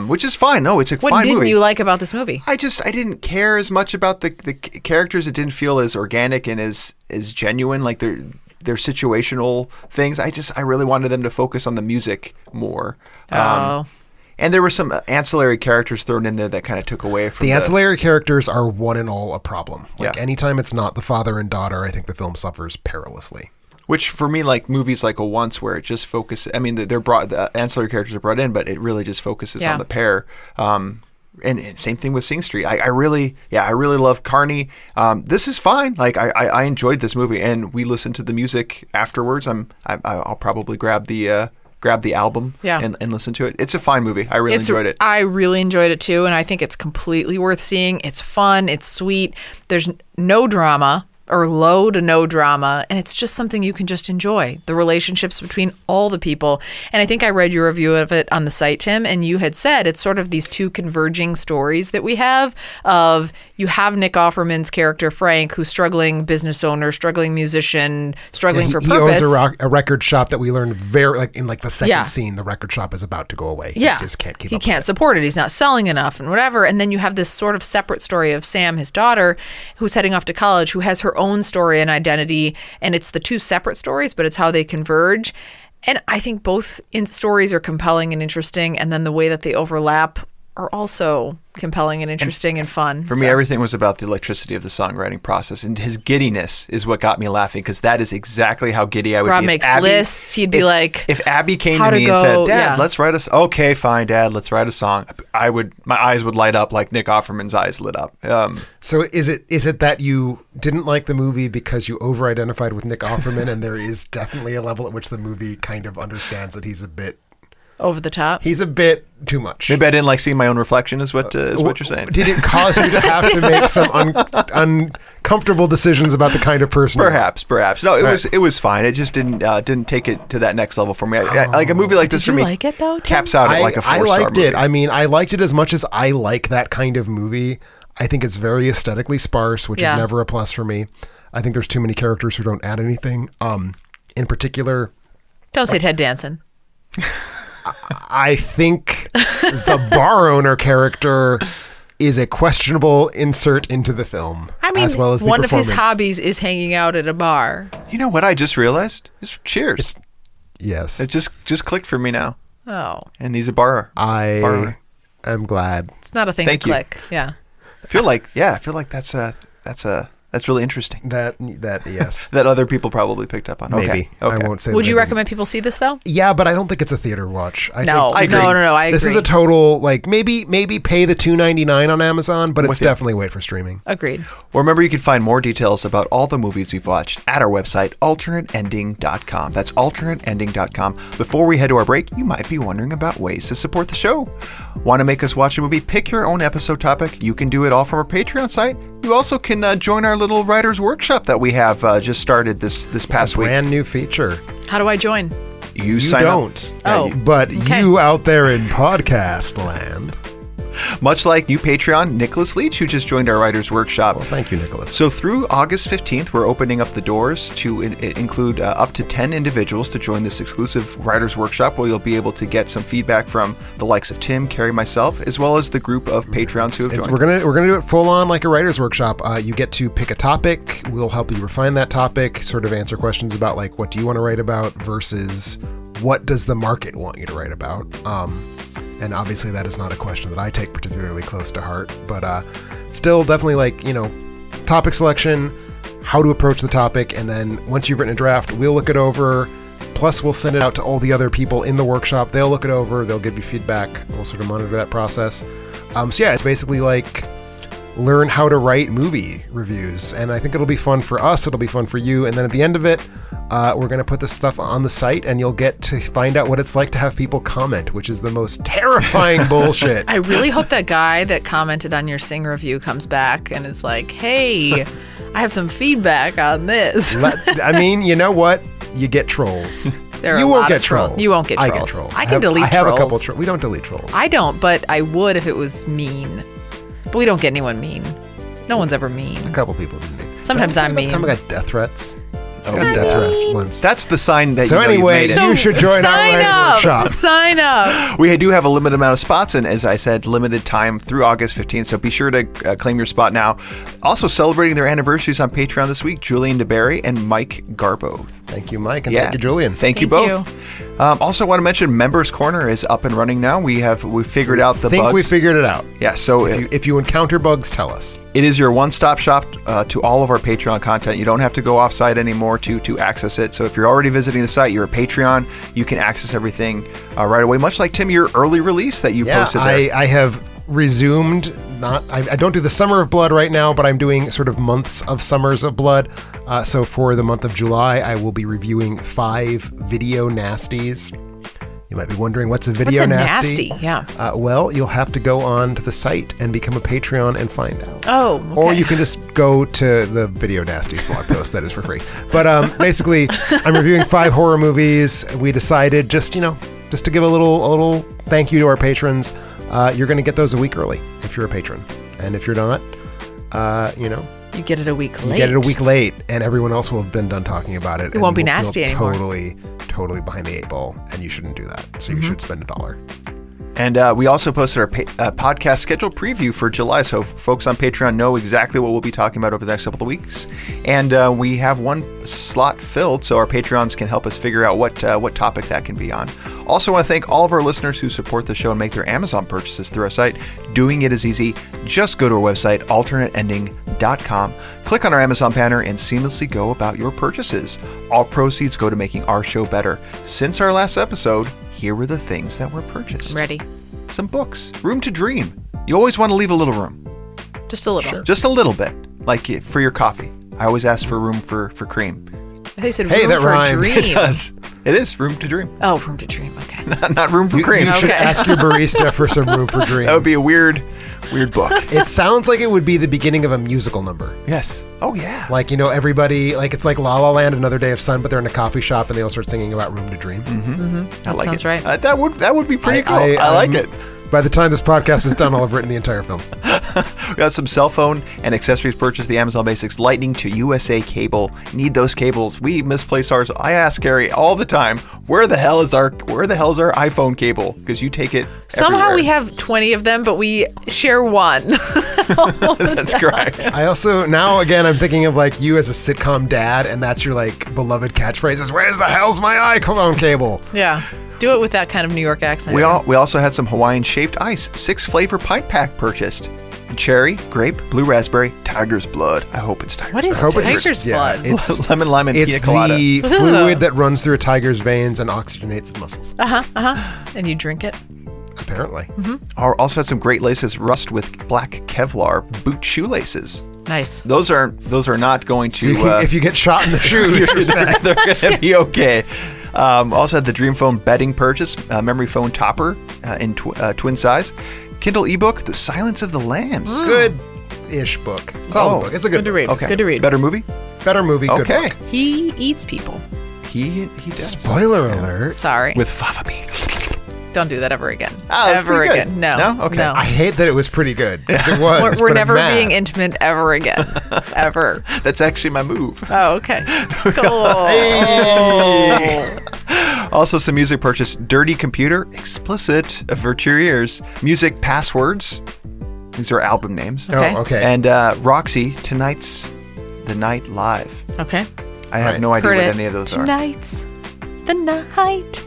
which is fine. No, it's a fine movie. What didn't you like about this movie? I didn't care as much about the characters. It didn't feel as organic and as genuine. Like they're situational things. I really wanted them to focus on the music more. And there were some ancillary characters thrown in there that kind of took away from the ancillary characters are one and all a problem. Like Yeah. anytime it's not the father and daughter, I think the film suffers perilously. Which for me, like movies like a Once, where it just focuses. I mean, the ancillary characters are brought in, but it really just focuses on the pair. and same thing with Sing Street. I really love Carney. This is fine. Like I enjoyed this movie, and we listened to the music afterwards. I'll probably grab the album and listen to it. It's a fine movie. I really enjoyed it. I really enjoyed it too, and I think it's completely worth seeing. It's fun. It's sweet. There's no drama, or low to no drama, and it's just something you can just enjoy, the relationships between all the people. And I think I read your review of it on the site, Tim, and you had said it's sort of these two converging stories that we have of you have Nick Offerman's character, Frank, who's struggling business owner, struggling musician, struggling for purpose. He owns a record shop that we learned in the second scene, the record shop is about to go away. He just can't keep up. He can't support it. He's not selling enough and whatever. And then you have this sort of separate story of Sam, his daughter, who's heading off to college, who has her own story and identity, and it's the two separate stories, but it's how they converge. And I think both stories are compelling and interesting, and then the way that they overlap are also compelling and interesting and fun. For me, everything was about the electricity of the songwriting process, and his giddiness is what got me laughing, because that is exactly how giddy I would Rob be. makes lists. He'd be like, if Abby came to me and said, "Dad, let's write a okay, fine, Dad, let's write a song," my eyes would light up like Nick Offerman's eyes lit up. So is it that you didn't like the movie because you over-identified with Nick Offerman, and there is definitely a level at which the movie kind of understands that he's a bit over the top? He's a bit too much. Maybe I didn't like seeing my own reflection is what you're saying. Did it cause you to have to make some uncomfortable decisions about the kind of person Perhaps. No, it was fine. It just didn't take it to that next level for me. Like a movie like this for me like it, though, Tim? caps out at like a 4-star movie. I liked it. I mean, I liked it as much as I like that kind of movie. I think it's very aesthetically sparse, which is never a plus for me. I think there's too many characters who don't add anything. In particular... Don't say Ted Danson. I think the bar owner character is a questionable insert into the film. I mean, as well as one of his hobbies is hanging out at a bar. You know what I just realized? It's Cheers. Yes. It just clicked for me now. Oh. And he's a bar. I am glad. It's not a thing Thank to you. click. Yeah. I feel like that's really interesting. That yes. That other people probably picked up on. Maybe. Okay. I won't say. Would you recommend people see this though? Yeah, but I don't think it's a theater watch. I agree. No, I agree. This is a total maybe pay the $2.99 on Amazon, but it's definitely wait for streaming. Agreed. Well, remember you can find more details about all the movies we've watched at our website alternateending.com. That's alternateending.com. Before we head to our break, you might be wondering about ways to support the show. Want to make us watch a movie? Pick your own episode topic. You can do it all from our Patreon site. You also can join our little writers workshop that we have just started this past week. Brand new feature. How do I join? You sign don't. up. But you out there in podcast land. Much like new Patreon, Nicholas Leach, who just joined our writers workshop. Well, thank you, Nicholas. So through August 15th, we're opening up the doors to include up to 10 individuals to join this exclusive writers workshop, where you'll be able to get some feedback from the likes of Tim, Carrie, myself, as well as the group of Patreons who have joined. We're gonna do it full on like a writers workshop. You get to pick a topic. We'll help you refine that topic, sort of answer questions about like what do you want to write about versus what does the market want you to write about. And obviously that is not a question that I take particularly close to heart, but still definitely topic selection, how to approach the topic, and then once you've written a draft, we'll look it over, plus we'll send it out to all the other people in the workshop. They'll look it over, they'll give you feedback, we'll sort of monitor that process. It's basically like learn how to write movie reviews, and I think it'll be fun for us, it'll be fun for you, and then at the end of it, we're going to put this stuff on the site, and you'll get to find out what it's like to have people comment, which is the most terrifying bullshit. I really hope that guy that commented on your Sing review comes back and is like, hey, I have some feedback on this. I mean, you know what? You get trolls. You won't get trolls. You won't get trolls. I get trolls. I can delete trolls. I have a couple we don't delete trolls. I don't, but I would if it was mean. But we don't get anyone mean. No one's ever mean. A couple people have been mean. Sometimes I'm mean. I got death threats. I got death threats once. That's the sign that so anyway, you should join our writing workshop. Sign up. We do have a limited amount of spots, and as I said, limited time through August 15th, so be sure to claim your spot now. Also celebrating their anniversaries on Patreon this week, Julian DeBerry and Mike Garbo. Thank you, Mike, and thank you, Julian. Thank you both. Also want to mention Members Corner is up and running now. We figured out the bugs. I think we figured it out. Yeah, so if you encounter bugs, tell us. It is your one-stop shop to all of our Patreon content. You don't have to go off-site anymore to access it. So if you're already visiting the site, you're a Patreon, you can access everything right away. Much like, Tim, your early release that you posted there. I have resumed. I don't do the Summer of Blood right now, but I'm doing sort of months of Summers of Blood. So for the month of July, I will be reviewing 5 video nasties. You might be wondering, what's a video nasty? Yeah. Well, you'll have to go on to the site and become a Patreon and find out. Oh, okay. Or you can just go to the Video Nasties blog post that is for free. But basically, I'm reviewing 5 horror movies. We decided just to give a little thank you to our patrons. You're going to get those a week early if you're a patron. And if you're not, you get it a week late. You get it a week late, and everyone else will have been done talking about it. It won't be nasty anymore. Totally behind the 8 ball, and you shouldn't do that. So you should spend $1. And we also posted our podcast schedule preview for July, so folks on Patreon know exactly what we'll be talking about over the next couple of weeks. And we have one slot filled, so our Patreons can help us figure out what topic that can be on. Also want to thank all of our listeners who support the show and make their Amazon purchases through our site. Doing it is easy. Just go to our website, alternateending.com, click on our Amazon banner, and seamlessly go about your purchases. All proceeds go to making our show better. Since our last episode, here were the things that were purchased. Ready. Some books. Room to dream. You always want to leave a little room. Just a little. Sure. Just a little bit. Like for your coffee. I always ask for room for cream. I think you said Hey, room that for rhymes. a dream. It does. It is room to dream. Oh, room to dream. Okay. Not room for cream. You should Okay. ask your barista for some room for dream. That would be a weird book. It sounds like it would be the beginning of a musical number. Yes. Oh, yeah. Like, everybody, like it's like La La Land, Another Day of Sun, but they're in a coffee shop and they all start singing about Room to Dream. I like sounds it. right. That would be pretty cool. I like it. By the time this podcast is done, I'll have written the entire film. We got some cell phone and accessories purchased. The Amazon Basics Lightning to USA cable. Need those cables. We misplace ours. I ask Carrie all the time, where the hell is our iPhone cable? Because you take it Somehow everywhere. we have 20 of them, but we share one. That's correct. I also, now again, I'm thinking of like you as a sitcom dad, and that's your like beloved catchphrase is, where's the hell's my iPhone cable? Yeah. Do it with that kind of New York accent. We also had some Hawaiian shaved ice, 6 flavor pint pack purchased. Cherry, grape, blue raspberry, tiger's blood. I hope it's tiger's What is blood. tiger's blood? It's Lemon, lime, and pina it's colada. the fluid that runs through a tiger's veins and oxygenates its muscles. And you drink it? Apparently. Also had some great laces, rust with black Kevlar boot shoelaces. Nice. Those are not going So to. you can, if you get shot in the shoes, you're set. they're going to be okay. Also had the Dream Phone bedding purchase, memory phone topper in twin size, Kindle ebook, The Silence of the Lambs. Good-ish book. Solid book. It's a Good to read. Okay. It's good to read. Better movie? Better movie, good Okay. book. He eats people. He does. Spoiler alert. Sorry. With fava bean. Don't do that ever again. Oh, that's ever pretty good. again. No. No? Okay. No. I hate that it was pretty good. 'Cause it was. We're but I'm never mad. being intimate ever again. Ever. That's actually my move. Oh, okay. Cool. Also some music purchase, Dirty Computer, explicit for your ears, music passwords. These are album names. Okay. Oh, okay. And Roxy, Tonight's the Night Live. Okay. I have Right. no idea Heard what it. any of those are. Tonight's the night.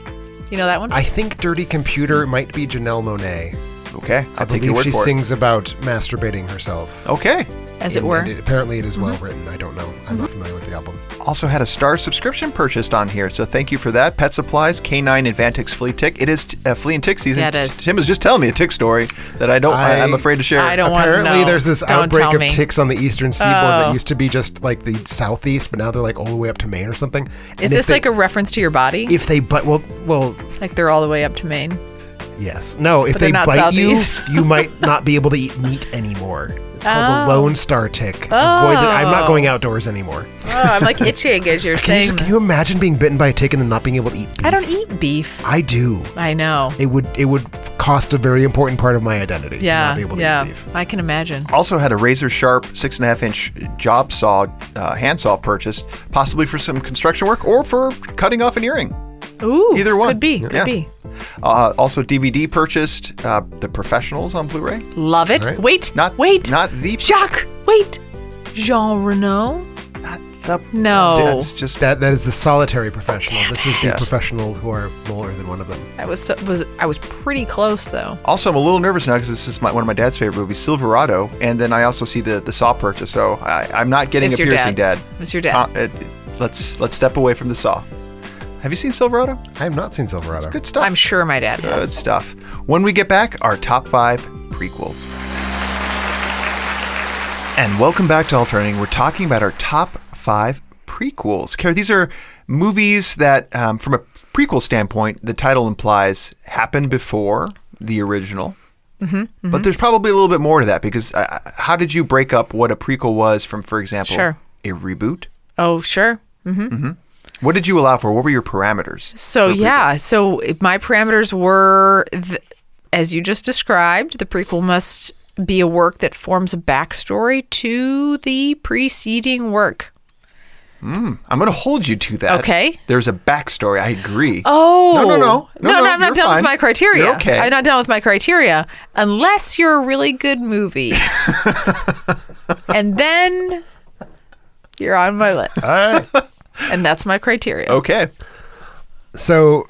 You know that one? I think Dirty Computer might be Janelle Monáe. Okay, I'll I take your believe word she for sings about masturbating herself. it. Okay. As it were. And apparently it is well written. I don't know. I'm not familiar with the album. Also had a Star subscription purchased on here, so thank you for that. Pet Supplies, K9 Advantix Flea Tick. It is flea and tick season. Yeah, it is. Tim was just telling me a tick story that I'm afraid to share. I don't want to Apparently know. there's this Don't outbreak tell of me. ticks on the eastern seaboard Oh. that used to be just like the southeast, but now they're like all the way up to Maine or something. Is this like a reference to your body? if they bite well Like they're all the way up to Maine? yes. No, if But they're they not bite southeast. you, you might not be able to eat meat anymore. It's called the Oh. Lone Star tick. Avoid it. I'm not going outdoors anymore. Oh, I'm like itching as you're saying. Can you imagine being bitten by a tick and then not being able to eat beef? I don't eat beef. I do. I know. It would cost a very important part of my identity to Yeah. not be able to Yeah. eat beef. I can imagine. Also had a razor sharp 6.5-inch job saw, handsaw purchased, possibly for some construction work or for cutting off an earring. Ooh. Either one. Could be. Could Yeah. be. Also DVD purchased, The Professionals on Blu-ray. Love it. Right. Wait. Not the Jacques. Wait. Jean Reno. not the No. That's just That is the solitary professional. This is the Yes. professional who are more than one of them. I was pretty close though. Also, I'm a little nervous now because this is one of my dad's favorite movies, Silverado, and then I also see the Saw purchase. So I'm not getting It's a your piercing, Dad. It's your dad. Let's step away from the Saw. Have you seen Silverado? I have not seen Silverado. It's good stuff. I'm sure my dad Good has. stuff. When we get back, our top 5 prequels. And welcome back to Alternating. We're talking about our top 5 prequels. Carrie, these are movies that, from a prequel standpoint, the title implies happened before the original. But there's probably a little bit more to that, because how did you break up what a prequel was from, for example, a reboot? Oh, sure. What did you allow for? What were your parameters? So my parameters were, as you just described, the prequel must be a work that forms a backstory to the preceding work. I'm going to hold you to that. Okay. There's a backstory. I agree. Oh. No, I'm not done with my criteria. You're okay. I'm not done with my criteria. Unless you're a really good movie. And then you're on my list. All right. And that's my criteria. Okay. So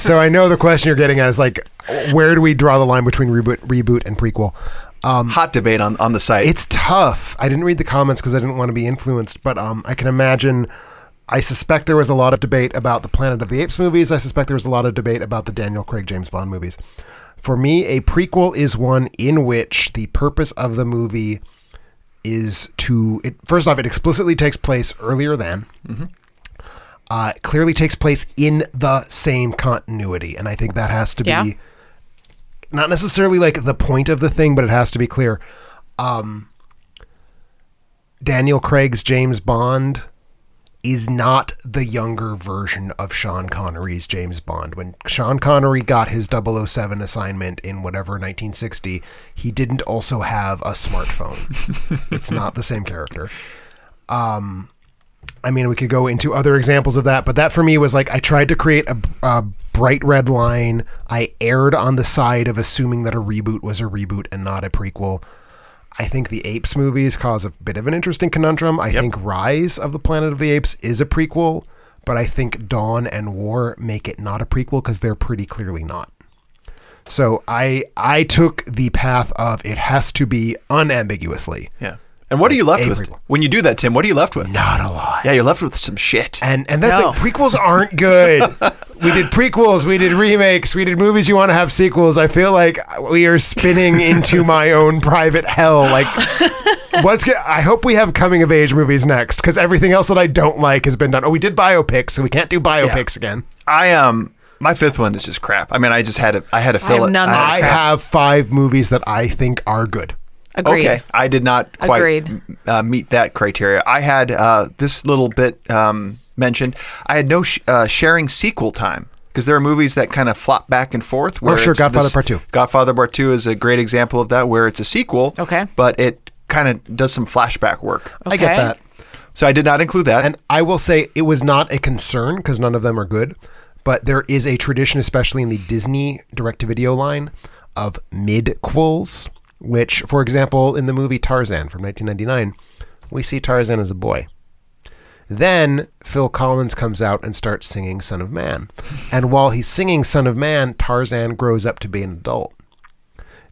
I know the question you're getting at is like, where do we draw the line between reboot and prequel? Hot debate on the site. It's tough. I didn't read the comments because I didn't want to be influenced, but I can imagine. I suspect there was a lot of debate about the Planet of the Apes movies. I suspect there was a lot of debate about the Daniel Craig James Bond movies. For me, a prequel is one in which the purpose of the movie is first off, it explicitly takes place earlier than. It clearly takes place in the same continuity, and I think that has to be not necessarily like the point of the thing, but it has to be clear. Daniel Craig's James Bond is not the younger version of Sean Connery's James Bond. When Sean Connery got his 007 assignment in whatever 1960, he didn't also have a smartphone. It's not the same character. I mean, we could go into other examples of that, but that for me was like, I tried to create a bright red line. I erred on the side of assuming that a reboot was a reboot and not a prequel. I think the Apes movies cause a bit of an interesting conundrum. I think Rise of the Planet of the Apes is a prequel, but I think Dawn and War make it not a prequel because they're pretty clearly not. So I took the path of it has to be unambiguously. Yeah. And what are you left with? When you do that, Tim, what are you left with? Not a lot. Yeah, you're left with some shit. And that's like, prequels aren't good. We did prequels, we did remakes, we did movies you want to have sequels. I feel like we are spinning into my own private hell. Like, I hope we have coming of age movies next, because everything else that I don't like has been done. Oh, we did biopics, so we can't do biopics again. My fifth one is just crap. I mean, I had to fill it. I have 5 movies that I think are good. Agreed. Okay, I did not quite meet that criteria. I had this little bit mentioned. I had no sharing sequel time, because there are movies that kind of flop back and forth. Where Godfather Part 2. Godfather Part 2 is a great example of that, where it's a sequel, but it kind of does some flashback work. I get that. So I did not include that. And I will say it was not a concern, because none of them are good, but there is a tradition, especially in the Disney direct-to-video line, of midquels. Which, for example, in the movie Tarzan from 1999, we see Tarzan as a boy. Then Phil Collins comes out and starts singing Son of Man. And while he's singing Son of Man, Tarzan grows up to be an adult.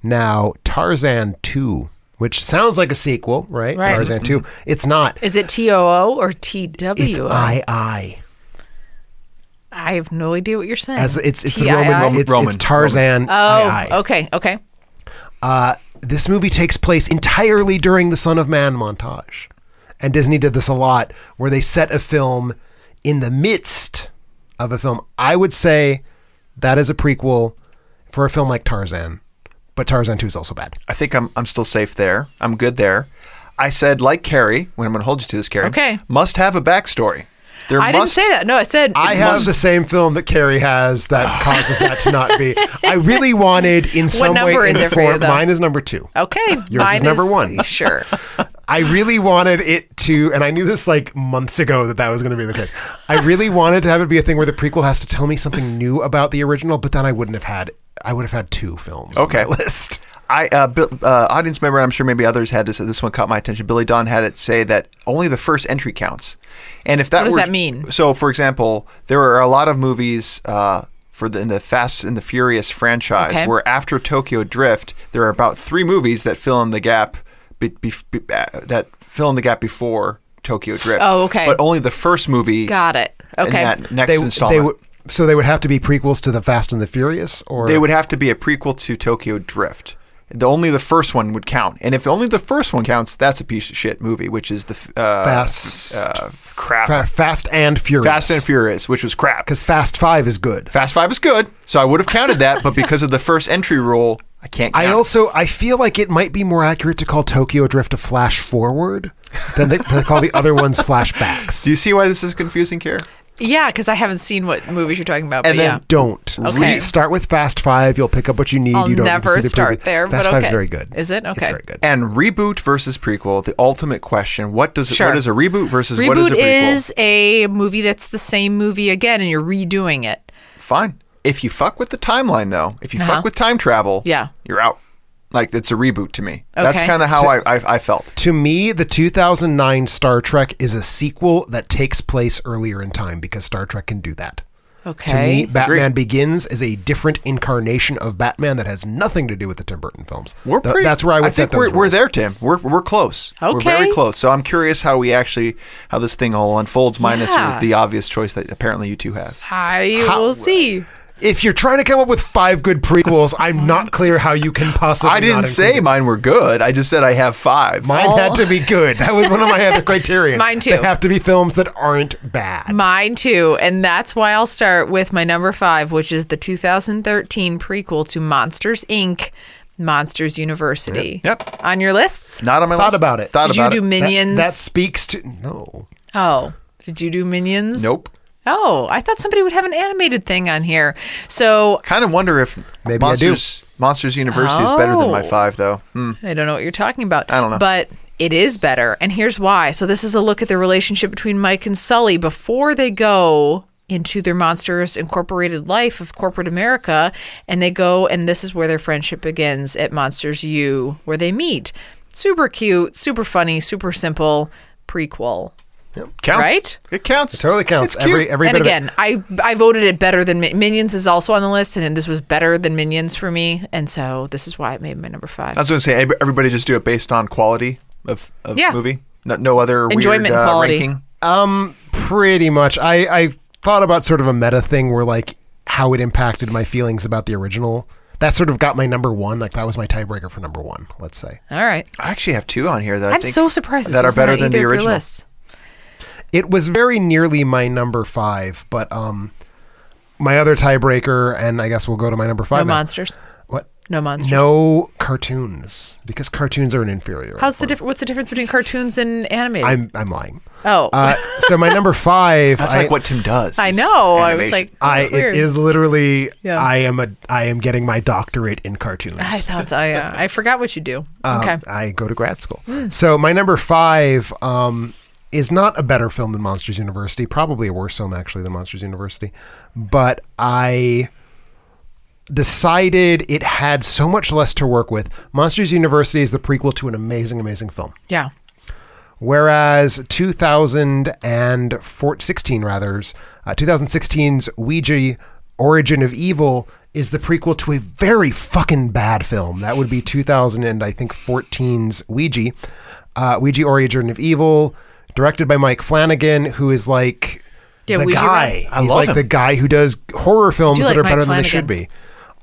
Now, Tarzan 2, which sounds like a sequel, right? Tarzan 2. It's not. Is it TOO or TWO? It's II. I have no idea what you're saying. It's the Roman. It's Tarzan. Oh, II. Okay. This movie takes place entirely during the Son of Man montage. And Disney did this a lot, where they set a film in the midst of a film. I would say that is a prequel for a film like Tarzan, but Tarzan 2 is also bad. I think I'm still safe there. I'm good there. I said, like Carrie, when I'm going to hold you to this, Carrie, must have a backstory. I didn't say that. No, I said... I have the same film that Carrie has that causes that to not be. I really wanted in some way... What number is it for you, though? Mine is number 2. Okay. Yours is number 1. Sure. I really wanted it to, and I knew this like months ago that was going to be the case. I really wanted to have it be a thing where the prequel has to tell me something new about the original, but then I would have had 2 films on my list. Audience member, I'm sure maybe others had this. This one caught my attention. Billy Don had it say that only the first entry counts. And if that what does that mean? So, for example, there are a lot of movies in the Fast and the Furious franchise where after Tokyo Drift, there are about 3 movies that fill in the gap before Tokyo Drift. Oh, okay. But only the first movie. Got it. Okay. In that next installment. So they would have to be prequels to the Fast and the Furious, or they would have to be a prequel to Tokyo Drift. only the first one would count. And if only the first one counts, that's a piece of shit movie, which is the crap. Fast and Furious. Fast and Furious, which was crap. Because Fast 5 is good. Fast 5 is good, so I would have counted that, but because of the first entry rule, I can't count. I feel like it might be more accurate to call Tokyo Drift a flash forward than they call the other ones flashbacks. Do you see why this is confusing, Kara? Yeah, because I haven't seen what movies you're talking about. And but then yeah. Don't. Okay. Start with Fast 5. You'll pick up what you need. I'll you don't never need to see the start preview. there, Fast but 5 okay. is very good. Is it? Okay. It's very good. And reboot versus prequel, the ultimate question. What is a reboot versus Reboot what is a prequel? is a movie that's the same movie again and you're redoing it. Fine. If you fuck with the timeline, though, if you fuck with time travel, you're out. Like, it's a reboot to me. That's Okay. kind of how I felt. To me, the 2009 Star Trek is a sequel that takes place earlier in time because Star Trek can do that. Okay. To me, Batman Begins is a different incarnation of Batman that has nothing to do with the Tim Burton films. That's where I would set those we're rules. there, Tim. We're close. Okay. We're very close. So I'm curious how this thing all unfolds, minus with the obvious choice that apparently you two have. We'll see. If you're trying to come up with 5 good prequels, I'm not clear how you can possibly. I didn't say mine were good. I just said I have 5. Mine had to be good. That was one of my other criteria. Mine too. They have to be films that aren't bad. Mine too. And that's why I'll start with my number 5, which is the 2013 prequel to Monsters, Inc., Monsters University. Yep. On your lists? Not on my list. Thought about it. Did you do Minions? That speaks to... No. Oh. Did you do Minions? Nope. Oh, I thought somebody would have an animated thing on here. So Kind of wonder if Maybe Monsters University is better than my 5, though. I don't know what you're talking about. I don't know. But it is better. And here's why. So this is a look at the relationship between Mike and Sully before they go into their Monsters Incorporated life of corporate America. And they go, and this is where their friendship begins at Monsters U, where they meet. Super cute, super funny, super simple prequel. Counts. Right? It counts. It totally counts. It's cute. Every And bit again, of it. I voted it better than Minions is also on the list, and this was better than Minions for me, and so this is why it made my number 5. I was going to say, everybody just do it based on quality of movie. No other Enjoyment weird and quality. ranking. Pretty much. I thought about sort of a meta thing where like how it impacted my feelings about the original. That sort of got my number 1. Like that was my tiebreaker for number 1, let's say. All right. I actually have 2 on here that I I'm think so surprised this that are wasn't better on than the either of your original. lists. It was very nearly my number 5, but my other tiebreaker, and I guess we'll go to my number 5 No now. monsters. What? No monsters. No cartoons, because cartoons are an inferior. What's the difference between cartoons and animated? I'm lying. Oh. So my number 5. That's like what Tim does. I is know. I animation. was like, that's It weird. is literally. Yeah. I am getting my doctorate in cartoons. I thought so. Yeah. I forgot what you do. Okay. I go to grad school. So my number 5 is not a better film than Monsters University. Probably a worse film actually than Monsters University. But I decided it had so much less to work with. Monsters University is the prequel to an amazing, amazing film. Yeah. Whereas 2016's Ouija Origin of Evil is the prequel to a very fucking bad film. That would be 2014's Ouija. Ouija Origin of Evil, directed by Mike Flanagan, who is like the Ouija guy. Right. I He's love like him. the guy who does horror films do that like are Mike better than they Flanagan. should be.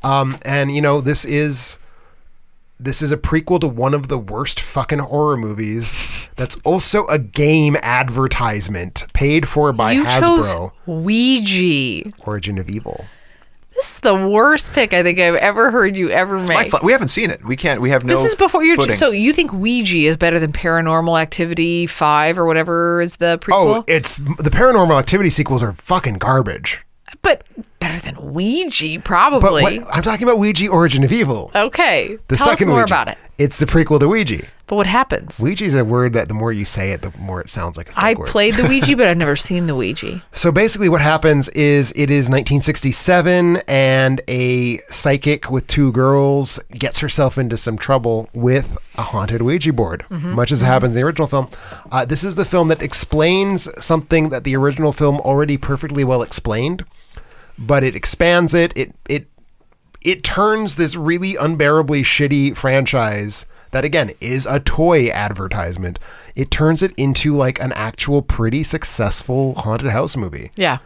And you know, this is a prequel to one of the worst fucking horror movies. That's also a game advertisement paid for by You Hasbro. chose Ouija. Origin of Evil. This is the worst pick I think I've ever heard you ever make. We haven't seen it. We can't. We have no. This is before you're. footing. So you think Ouija is better than Paranormal Activity 5 or whatever is the prequel? Oh, it's the Paranormal Activity sequels are fucking garbage. But better than Ouija, But probably. I'm talking about Ouija Origin of Evil. Okay. The Tell us second more Ouija. about it. It's the prequel to Ouija. But what happens? Ouija is a word that the more you say it, the more it sounds like a fake I word. played the Ouija, but I've never seen the Ouija. So basically what happens is it is 1967 and a psychic with 2 girls gets herself into some trouble with a haunted Ouija board, much as it happens in the original film. This is the film that explains something that the original film already perfectly well explained, but it expands it. It turns this really unbearably shitty franchise that, again, is a toy advertisement. It turns it into like an actual pretty successful haunted house movie. Yeah.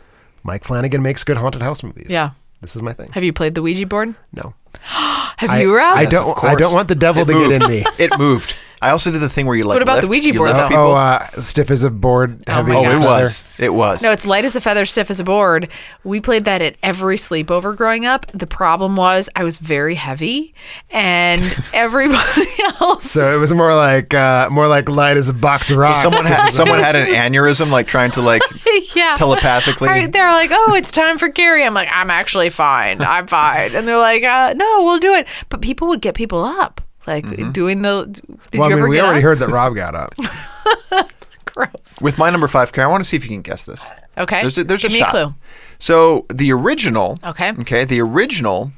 Mike Flanagan makes good haunted house movies. Yeah. This is my thing. Have you played the Ouija board? No. Have you, Rob? I don't want the devil to get in me. It moved. I also did the thing where you like. What about the lift, Ouija board, lift though? people. Stiff as a board, heavy my as a God. It feather. was. It was. No, it's light as a feather, stiff as a board. We played that at every sleepover growing up. The problem was I was very heavy, and everybody else. So it was more like light as a box of rocks. Someone had an aneurysm, like trying to like yeah. telepathically. They're like, "Oh, it's time for Gary." I'm like, "I'm actually fine. I'm fine." And they're like, "No, we'll do it." But people would get people up, like doing the. Did you ever we get already up? heard that Rob got up. Gross. With my number 5, Kara, I want to see if you can guess this. Okay. There's Give a me shot. a clue. So the original. Okay. The original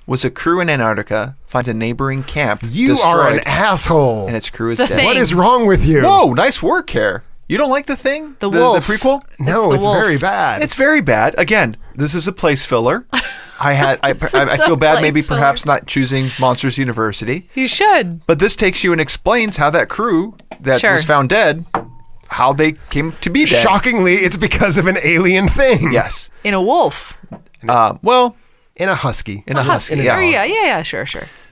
was a crew in Antarctica finds a neighboring camp. You are an destroyed, asshole. and its crew is The dead. Thing. What is wrong with you? Whoa, nice work, Kara. You don't like the thing? The wolf. The prequel? No, It's it's the wolf. very bad. It's very bad. Again, this is a place filler. I feel bad maybe place filler. perhaps not choosing Monsters University. You should. But this takes you and explains how that crew that Sure. was found dead, how they came to be dead. Shockingly, it's because of an alien thing. Yes. In a wolf. Well, In a husky. in a husky. Or Yeah. yeah, sure.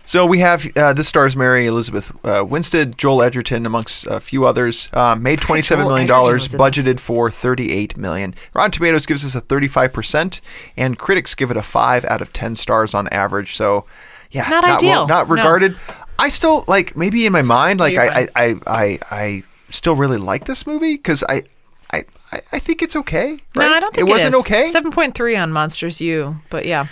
So we have this stars Mary Elizabeth Winstead, Joel Edgerton, amongst a few others. Made $27 million, Joel Edgerton was in budgeted for $38 million. Rotten Tomatoes gives us a 35%, and critics give it a 5 out of 10 stars on average. So, yeah, Not ideal. not No. regarded. I still like maybe in my mind, like You're I still really like this movie because I think it's okay. No, right? I don't think it wasn't is. okay. 7.3 on Monsters U, but yeah.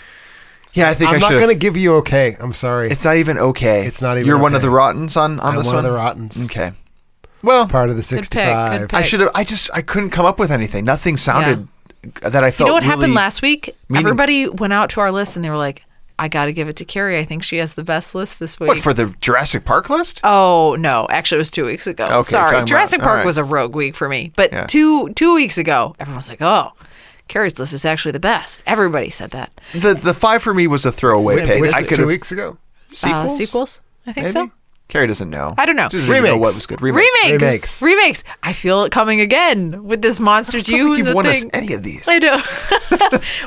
Yeah, I think I'm I not should. going to give you okay. I'm sorry. It's not even okay. It's not even You're one of okay. the rottens on I'm this one one. of the rottens. Okay. Well, Part of the pick, good 65. pick. I should have. I couldn't come up with anything. Nothing sounded that I felt. You know what really happened last week? meaning- Everybody went out to our list and they were like, I got to give it to Carrie. I think she has the best list this week. What for the Jurassic Park list? Oh, no. Actually, it was 2 weeks ago. Okay, Sorry. talking Jurassic about- Park all right. was a rogue week for me. But Yeah. two weeks ago, everyone's like, oh, Carrie's list is actually the best. Everybody said that. The 5 for me was a throwaway pick. Which I was could 2 have weeks ago. sequels. Sequels? I think Maybe? so. Carrie doesn't know. I don't know. She doesn't even know Remakes. what was good. Remakes. Remakes. I feel it coming again with this Monsters I don't U think and you've the won us thing. any of these. I know.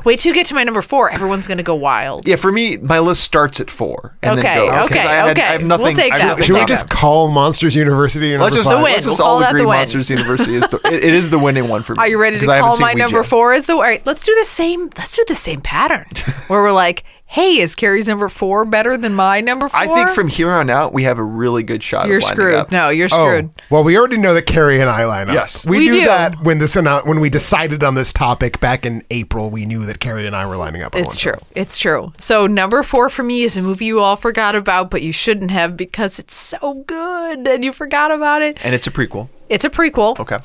Wait till you get to my number 4. Everyone's going to go wild. Yeah, for me, my list starts at 4 and Okay, then goes. 'Cause okay, I have okay. nothing. We'll take I that. have We'll Should we take just call Monsters University your Let's number just, 5? win. let's just We'll all call that agree the win. Monsters University is it is the winning one for me. Are you ready to 'Cause I haven't call seen my number Ouija. 4 as the? All right, let's do the same. Let's do the same pattern where we're like, hey, is Carrie's number 4 better than my number 4? I think from here on out, we have a really good shot you're of lining screwed. up. No, you're Oh, screwed. well, we already know that Carrie and I line up. Yes. We We knew do. that when we decided on this topic back in April. We knew that Carrie and I were lining up. on It's one true. film. It's true. So number 4 for me is a movie you all forgot about, but you shouldn't have because it's so good and you forgot about it. And it's a prequel. It's a prequel Okay.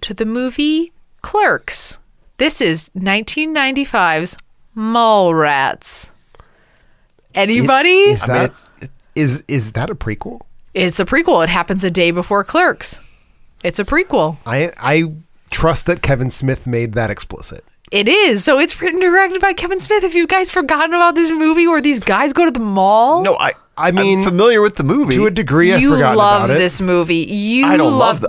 to the movie Clerks. This is 1995's Mallrats. Anybody? Is I mean, that is that a prequel? It's a prequel. It happens a day before Clerks. It's a prequel. I trust that Kevin Smith made that explicit. It is. So it's written and directed by Kevin Smith. Have you guys forgotten about this movie where these guys go to the mall? No, I mean, I'm familiar with the movie. To a degree, I've You forgotten love about it. this movie. I don't love the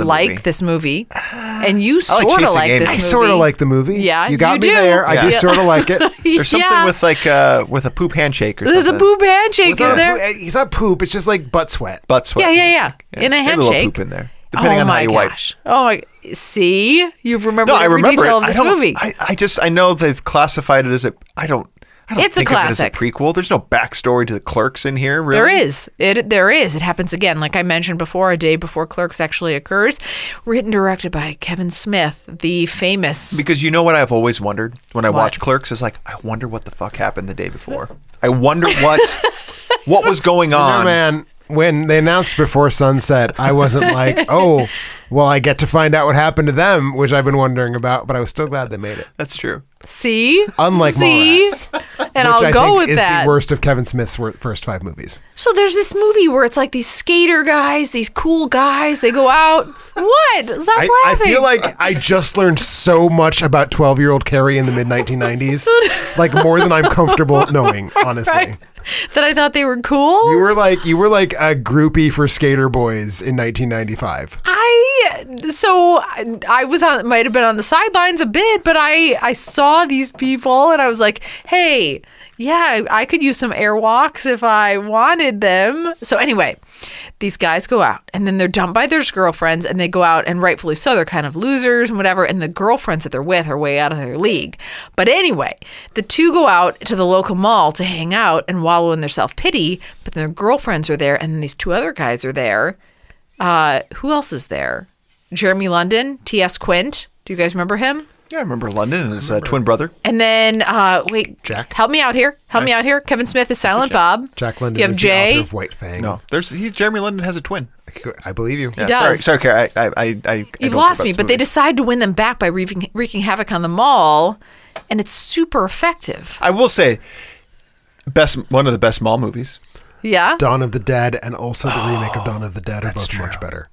like movie. this movie, and you I like sort of Chasing like Amy. this I movie. sort of like the movie. Yeah, you got you me do. there. I Yeah. do sort of like it. There's something Yeah. with with a poop handshake or There's something. a poop handshake It's not in a there. poop- It's not poop. It's just like butt sweat. Butt sweat. Yeah. In a Maybe a little handshake. poop in there, depending Oh on how my you wipe. gosh. Oh my. See, you've remembered No, I every remember detail it. of this I don't, movie. I know they've classified it as a. I don't It's a think of it as a classic. prequel. There's no backstory to the Clerks in here, really. There is. There is. It happens again, like I mentioned before, a day before Clerks actually occurs. Written, directed by Kevin Smith, the famous. Because you know what I've always wondered when I What? watch Clerks is like, I wonder what the fuck happened the day before. I wonder what was going on. No, man. When they announced Before Sunset, I wasn't like, oh, well, I get to find out what happened to them, which I've been wondering about, but I was still glad they made it. That's true. See? Unlike See? Mallrats, And which I'll I go think with is that. the worst of Kevin Smith's first 5 movies. So there's this movie where it's like these skater guys, these cool guys, they go out. What? Stop I laughing. feel like I just learned so much about 12-year-old Carrie in the mid-1990s, like more than I'm comfortable knowing, honestly. Right. That I thought they were cool. You were like a groupie for skater boys in 1995. So I was on, might have been on the sidelines a bit, but I saw these people and I was like, hey, yeah, I could use some airwalks if I wanted them. So anyway, these guys go out and then they're dumped by their girlfriends and they go out, and rightfully so, they're kind of losers and whatever. And the girlfriends that they're with are way out of their league. But anyway, the two go out to the local mall to hang out and wallow in their self-pity. But their girlfriends are there and then these two other guys are there. Who else is there? Jeremy London, T.S. Quint. Do you guys remember him? Yeah, I remember London and his twin brother. And then, wait, Jack. help me out here. Kevin Smith is Silent Bob. Jack London You have is Jay. the author of White Fang. No, Jeremy London has a twin. I believe you. Yeah, does. Sorry, Carrie. I You've don't lost know me, about but they this movie. decide to win them back by wreaking havoc on the mall, and it's super effective. I will say, one of the best mall movies. Yeah? Dawn of the Dead and also the remake of Dawn of the Dead are both true. much better.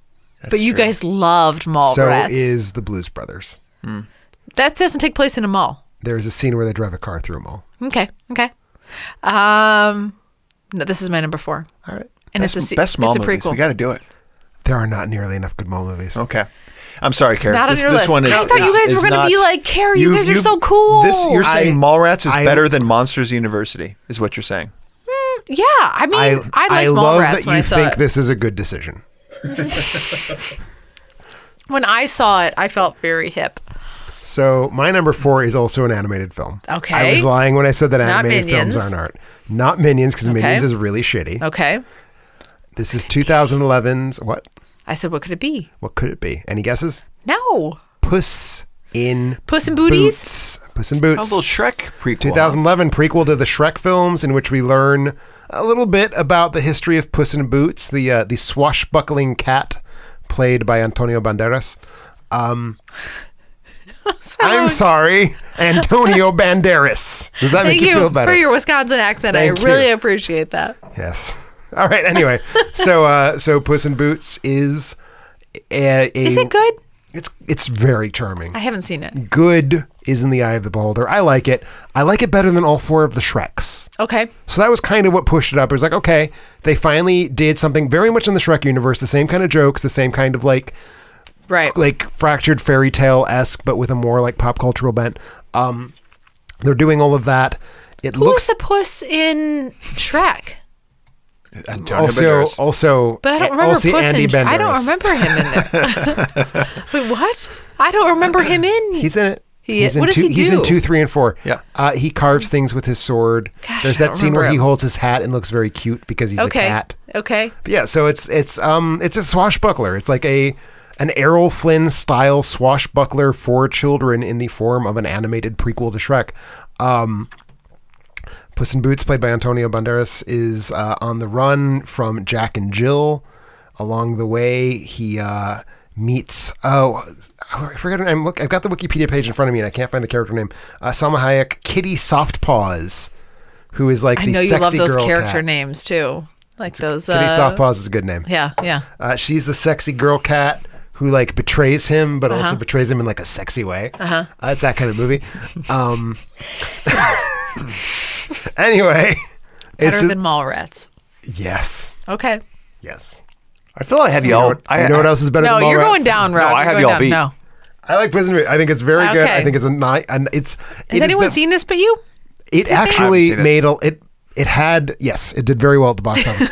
But you guys loved Mallrats. So is the Blues Brothers. That doesn't take place in a mall. There is a scene where they drive a car through a mall. Okay. No, this is my number 4. All right. And Best it's a mall it's a movies. prequel. We got to do it. There are not nearly enough good mall movies. Okay. I'm sorry, Carrie. Not on your list. one is. I thought you guys is were going to be not- like, Carrie, you guys are so cool. You're saying Mallrats is I- better than Monsters University, is what you're saying. Yeah, I mean, I like love Mallrats that when I you saw think it. this is a good decision. When I saw it, I felt very hip. So my number 4 is also an animated film. Okay. I was lying when I said that Not animated films Minions. aren't art. Not Minions, because Okay. Minions is really shitty. Okay. This is 2011's what? I said, what could it be? What could it be? Any guesses? No. Puss in Puss and Booties? Boots. Puss in A Boots. little Shrek prequel. 2011 prequel to the Shrek films, in which we learn a little bit about the history of Puss in Boots, the swashbuckling cat played by Antonio Banderas. I'm sorry, Antonio Banderas. Does that Thank make you feel better? for your Wisconsin accent. Thank I you. really appreciate that. Yes. All right. Anyway, so Puss in Boots is Is it good? It's very charming. I haven't seen it. Good is in the eye of the beholder. I like it. I like it better than all 4 of the Shreks. Okay. So that was kind of what pushed it up. It was like, okay, they finally did something very much in the Shrek universe, the same kind of jokes, the same kind of like fractured fairy tale-esque, but with a more like pop cultural bent. They're doing all of that. It Who looks was the puss in Shrek? Antonio Banderas. also, But I don't remember also Puss Andy in Banderas. I don't remember him in there. Wait, what? I don't remember him in. He's in it. What does he He's in do? 2, 3, and 4. Yeah. He carves things with his sword. Gosh, There's I that don't scene where remember he him. holds his hat and looks very cute because he's a cat. Okay. But yeah, so it's a swashbuckler. It's like an Errol Flynn style swashbuckler for children in the form of an animated prequel to Shrek. Puss in Boots, played by Antonio Banderas, is on the run from Jack and Jill. Along the way, he meets I forgot her name. Look, I've got the Wikipedia page in front of me and I can't find the character name. Salma Hayek, Kitty Softpaws, who is like I the know you sexy love those girl character cat. names too. Like those. Kitty Softpaws is a good name. Yeah. She's the sexy girl cat who like betrays him, but also betrays him in like a sexy way. It's that kind of movie. Anyway, Better it's just, than Mallrats. yes. Okay. Yes. I feel I have you all. You know what else is better No, than you're Mallrats? going down, Rob. I You're have going y'all down. beat. No. I like Puss in Boots. I think it's very good. Okay. I think it's a nice, and it's. Has anyone seen this but you? It I actually haven't seen made it had, yes, it did very well at the box office.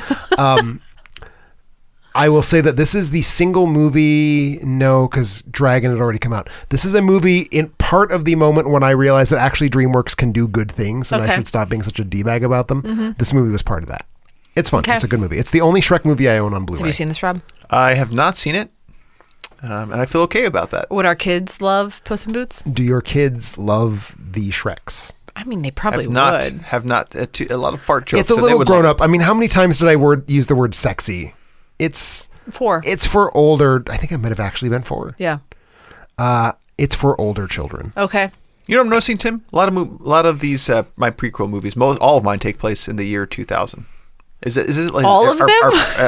I will say that this is the single movie, because Dragon had already come out. This is a movie in part of the moment when I realized that actually DreamWorks can do good things and I Okay. should stop being such a D-bag about them. This movie was part of that. It's fun. Okay. It's a good movie. It's the only Shrek movie I own on Blu-ray. Have you seen this, Rob? I have not seen it, and I feel okay about that. Would our kids love Puss in Boots? Do your kids love the Shreks? I mean, they probably Have not. would. Have not. A lot of fart jokes. It's a so they little would grown love up. I mean, how many times did I use the word sexy? It's 4. for older. I think it might have actually been 4. Yeah. It's for older children. Okay. it. You know what I'm noticing, Tim? A lot of these my prequel movies. All of mine take place in the year 2000. Is it like All of them?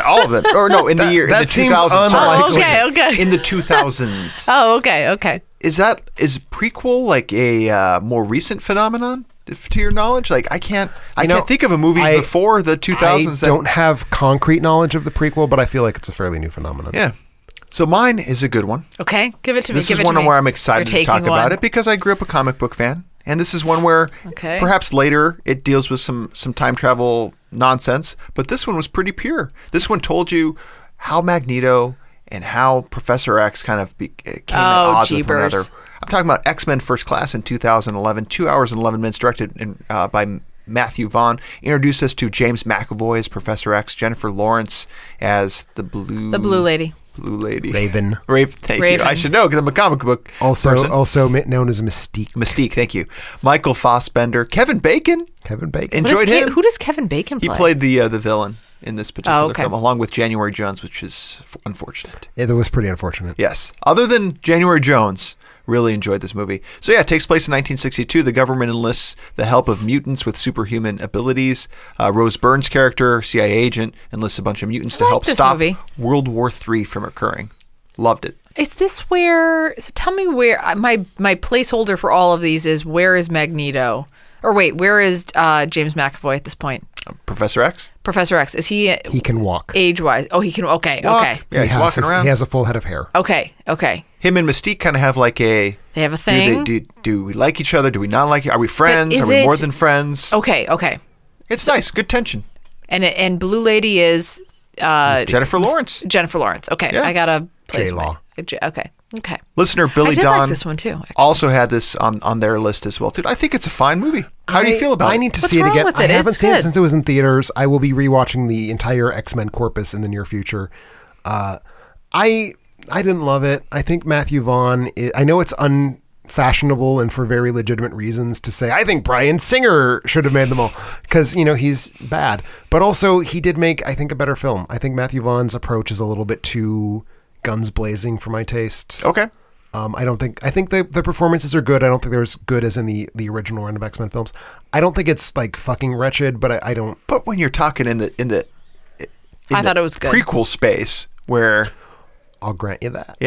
all of them? Or no, in the year that in the seems 2000s. unlikely. Oh, okay. In the 2000s. Oh, okay. Is prequel like a more recent phenomenon? To your knowledge, like I can't think of a movie before the 2000s. I don't have concrete knowledge of the prequel, but I feel like it's a fairly new phenomenon. Yeah. So mine is a good one. Okay, give it to me. This give is it to one me. where I'm excited You're to talk taking about one. it because I grew up a comic book fan. And this is one where Okay. perhaps later it deals with some time travel nonsense, but this one was pretty pure. This one told you how Magneto and how Professor X kind of came at odds with one another. jeepers. I'm talking about X-Men First Class in 2011, 2 hours and 11 minutes, directed by Matthew Vaughn. Introduced us to James McAvoy as Professor X, Jennifer Lawrence as the Blue Lady. Blue Lady. Raven. Thank you. I should know because I'm a comic book person. Also known as Mystique. Mystique, thank you. Michael Fassbender, Kevin Bacon. Kevin Bacon. Enjoyed him. Who does Kevin Bacon play? He played the villain in this particular okay. film, along with January Jones, which is unfortunate. Yeah, that was pretty unfortunate. Yes. Other than January Jones, really enjoyed this movie. So yeah, it takes place in 1962. The government enlists the help of mutants with superhuman abilities. Rose Byrne's character, CIA agent, enlists a bunch of mutants to like help this stop movie. World War III from occurring. Loved it. Is this where? So tell me where my placeholder for all of these is. Where is Magneto? Or wait, where is James McAvoy at this point? Professor X? Professor X, is he He can walk. age-wise? Oh, he can. Okay, Walk. okay, Yeah, he's walking around. He has a full head of hair. okay. Him and Mystique kind of have like a... They have a thing. Do we like each other? Do we not like? Are we friends? is Are we more it- than friends? Okay. It's nice, good tension. And Blue Lady is Jennifer Lawrence. Jennifer Lawrence. Okay, Yeah. I gotta place J-Law. Okay. Listener Billy I did Don like this one too. Actually. also had this on their list as well. Dude, I think it's a fine movie. How do you feel about it? I need to What's see it wrong again. with I it? haven't It's seen it good. since it was in theaters. I will be rewatching the entire X-Men corpus in the near future. I didn't love it. I think Matthew Vaughn. I know it's unfashionable and for very legitimate reasons to say I think Bryan Singer should have made them all because he's bad. But also he did make I think a better film. I think Matthew Vaughn's approach is a little bit too guns blazing for my taste. Okay. I think the performances are good. I don't think they're as good as in the original run of X-Men films. I don't think it's like fucking wretched, but I don't. But when you're talking in the I thought it was good. prequel space where I'll grant you that.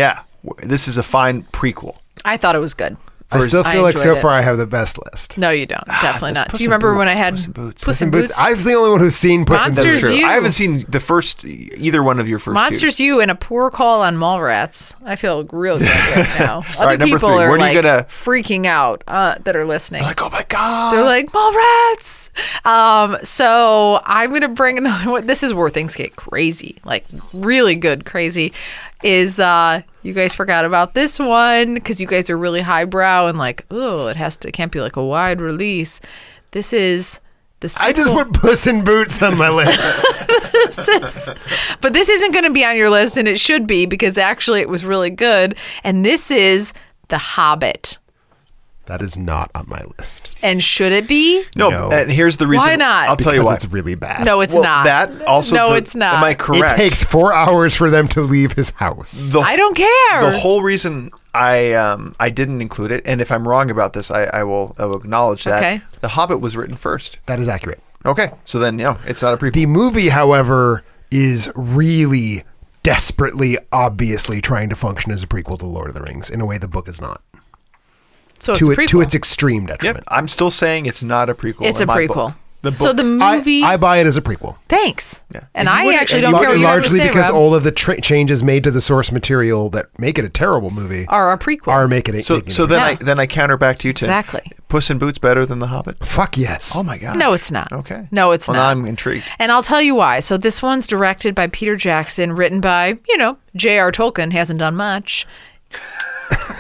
this is a fine prequel. I thought it was good. I still I feel like so enjoyed it. far I have the best list. No, you don't. Definitely not. Puss Do you and remember when I Boots, had Puss and Boots. Puss and Boots? I was the only one who's seen Puss and Monsters Boots. That's true. U. I haven't seen either one of your first Monsters two. U and a poor call on Mallrats. I feel real good right now. Other right, number people three. are Where do you like gonna- freaking out that are listening. Like, oh my god. They're like, Mallrats! So I'm going to bring another one. This is where things get crazy, like really good crazy, is you guys forgot about this one because you guys are really highbrow and like, oh, it can't be like a wide release. This is the sequel. I just put Puss in Boots on my list. But this isn't going to be on your list, and it should be because actually it was really good. And this is The Hobbit. That is not on my list. And should it be? No, No. and here's the reason. Why not? I'll tell you Because why. it's really bad. No, it's Well, not. That also. No, it's not. Am I correct? It takes 4 hours for them to leave his house. The- I don't care. The whole reason I didn't include it, and if I'm wrong about this, I will acknowledge that. Okay. The Hobbit was written first. That is accurate. Okay, so then it's not a prequel. The movie, however, is really desperately, obviously trying to function as a prequel to Lord of the Rings in a way the book is not. So it's To a it, prequel. to its extreme Yep, detriment. I'm still saying it's not a prequel. It's in a my prequel. book. The book. So the movie. I buy it as a prequel. Thanks. Yeah. And And you I wouldn't- actually and don't care what you have to largely say, because Rob, all of the changes made to the source material that make it a terrible movie are a prequel. are making it. So making so it then Yeah. I counter back to you, Tim. Exactly. Puss in Boots better than The Hobbit? fuck yes. Oh my god. No, it's not. Okay. No, it's well, not. Now I'm intrigued. And I'll tell you why. So this one's directed by Peter Jackson, written by, J.R. Tolkien, hasn't done much.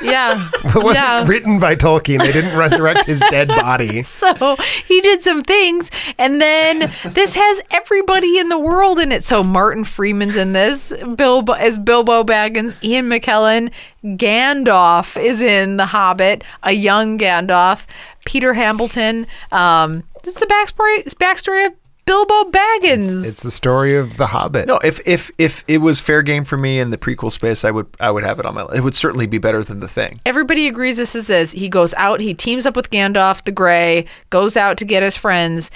Yeah. It wasn't yeah. written by Tolkien. They didn't resurrect his dead body. So he did some things, and then this has everybody in the world in it. So Martin Freeman's in this, Bilbo Baggins, Ian McKellen, Gandalf is in The Hobbit, a young Gandalf, Peter Hambleton. This is the backstory of Bilbo Baggins. It's the story of The Hobbit. No, if it was fair game for me in the prequel space, I would have it on my list. It would certainly be better than The Thing. Everybody agrees this is this. He goes out, he teams up with Gandalf the Grey, goes out to get his friends.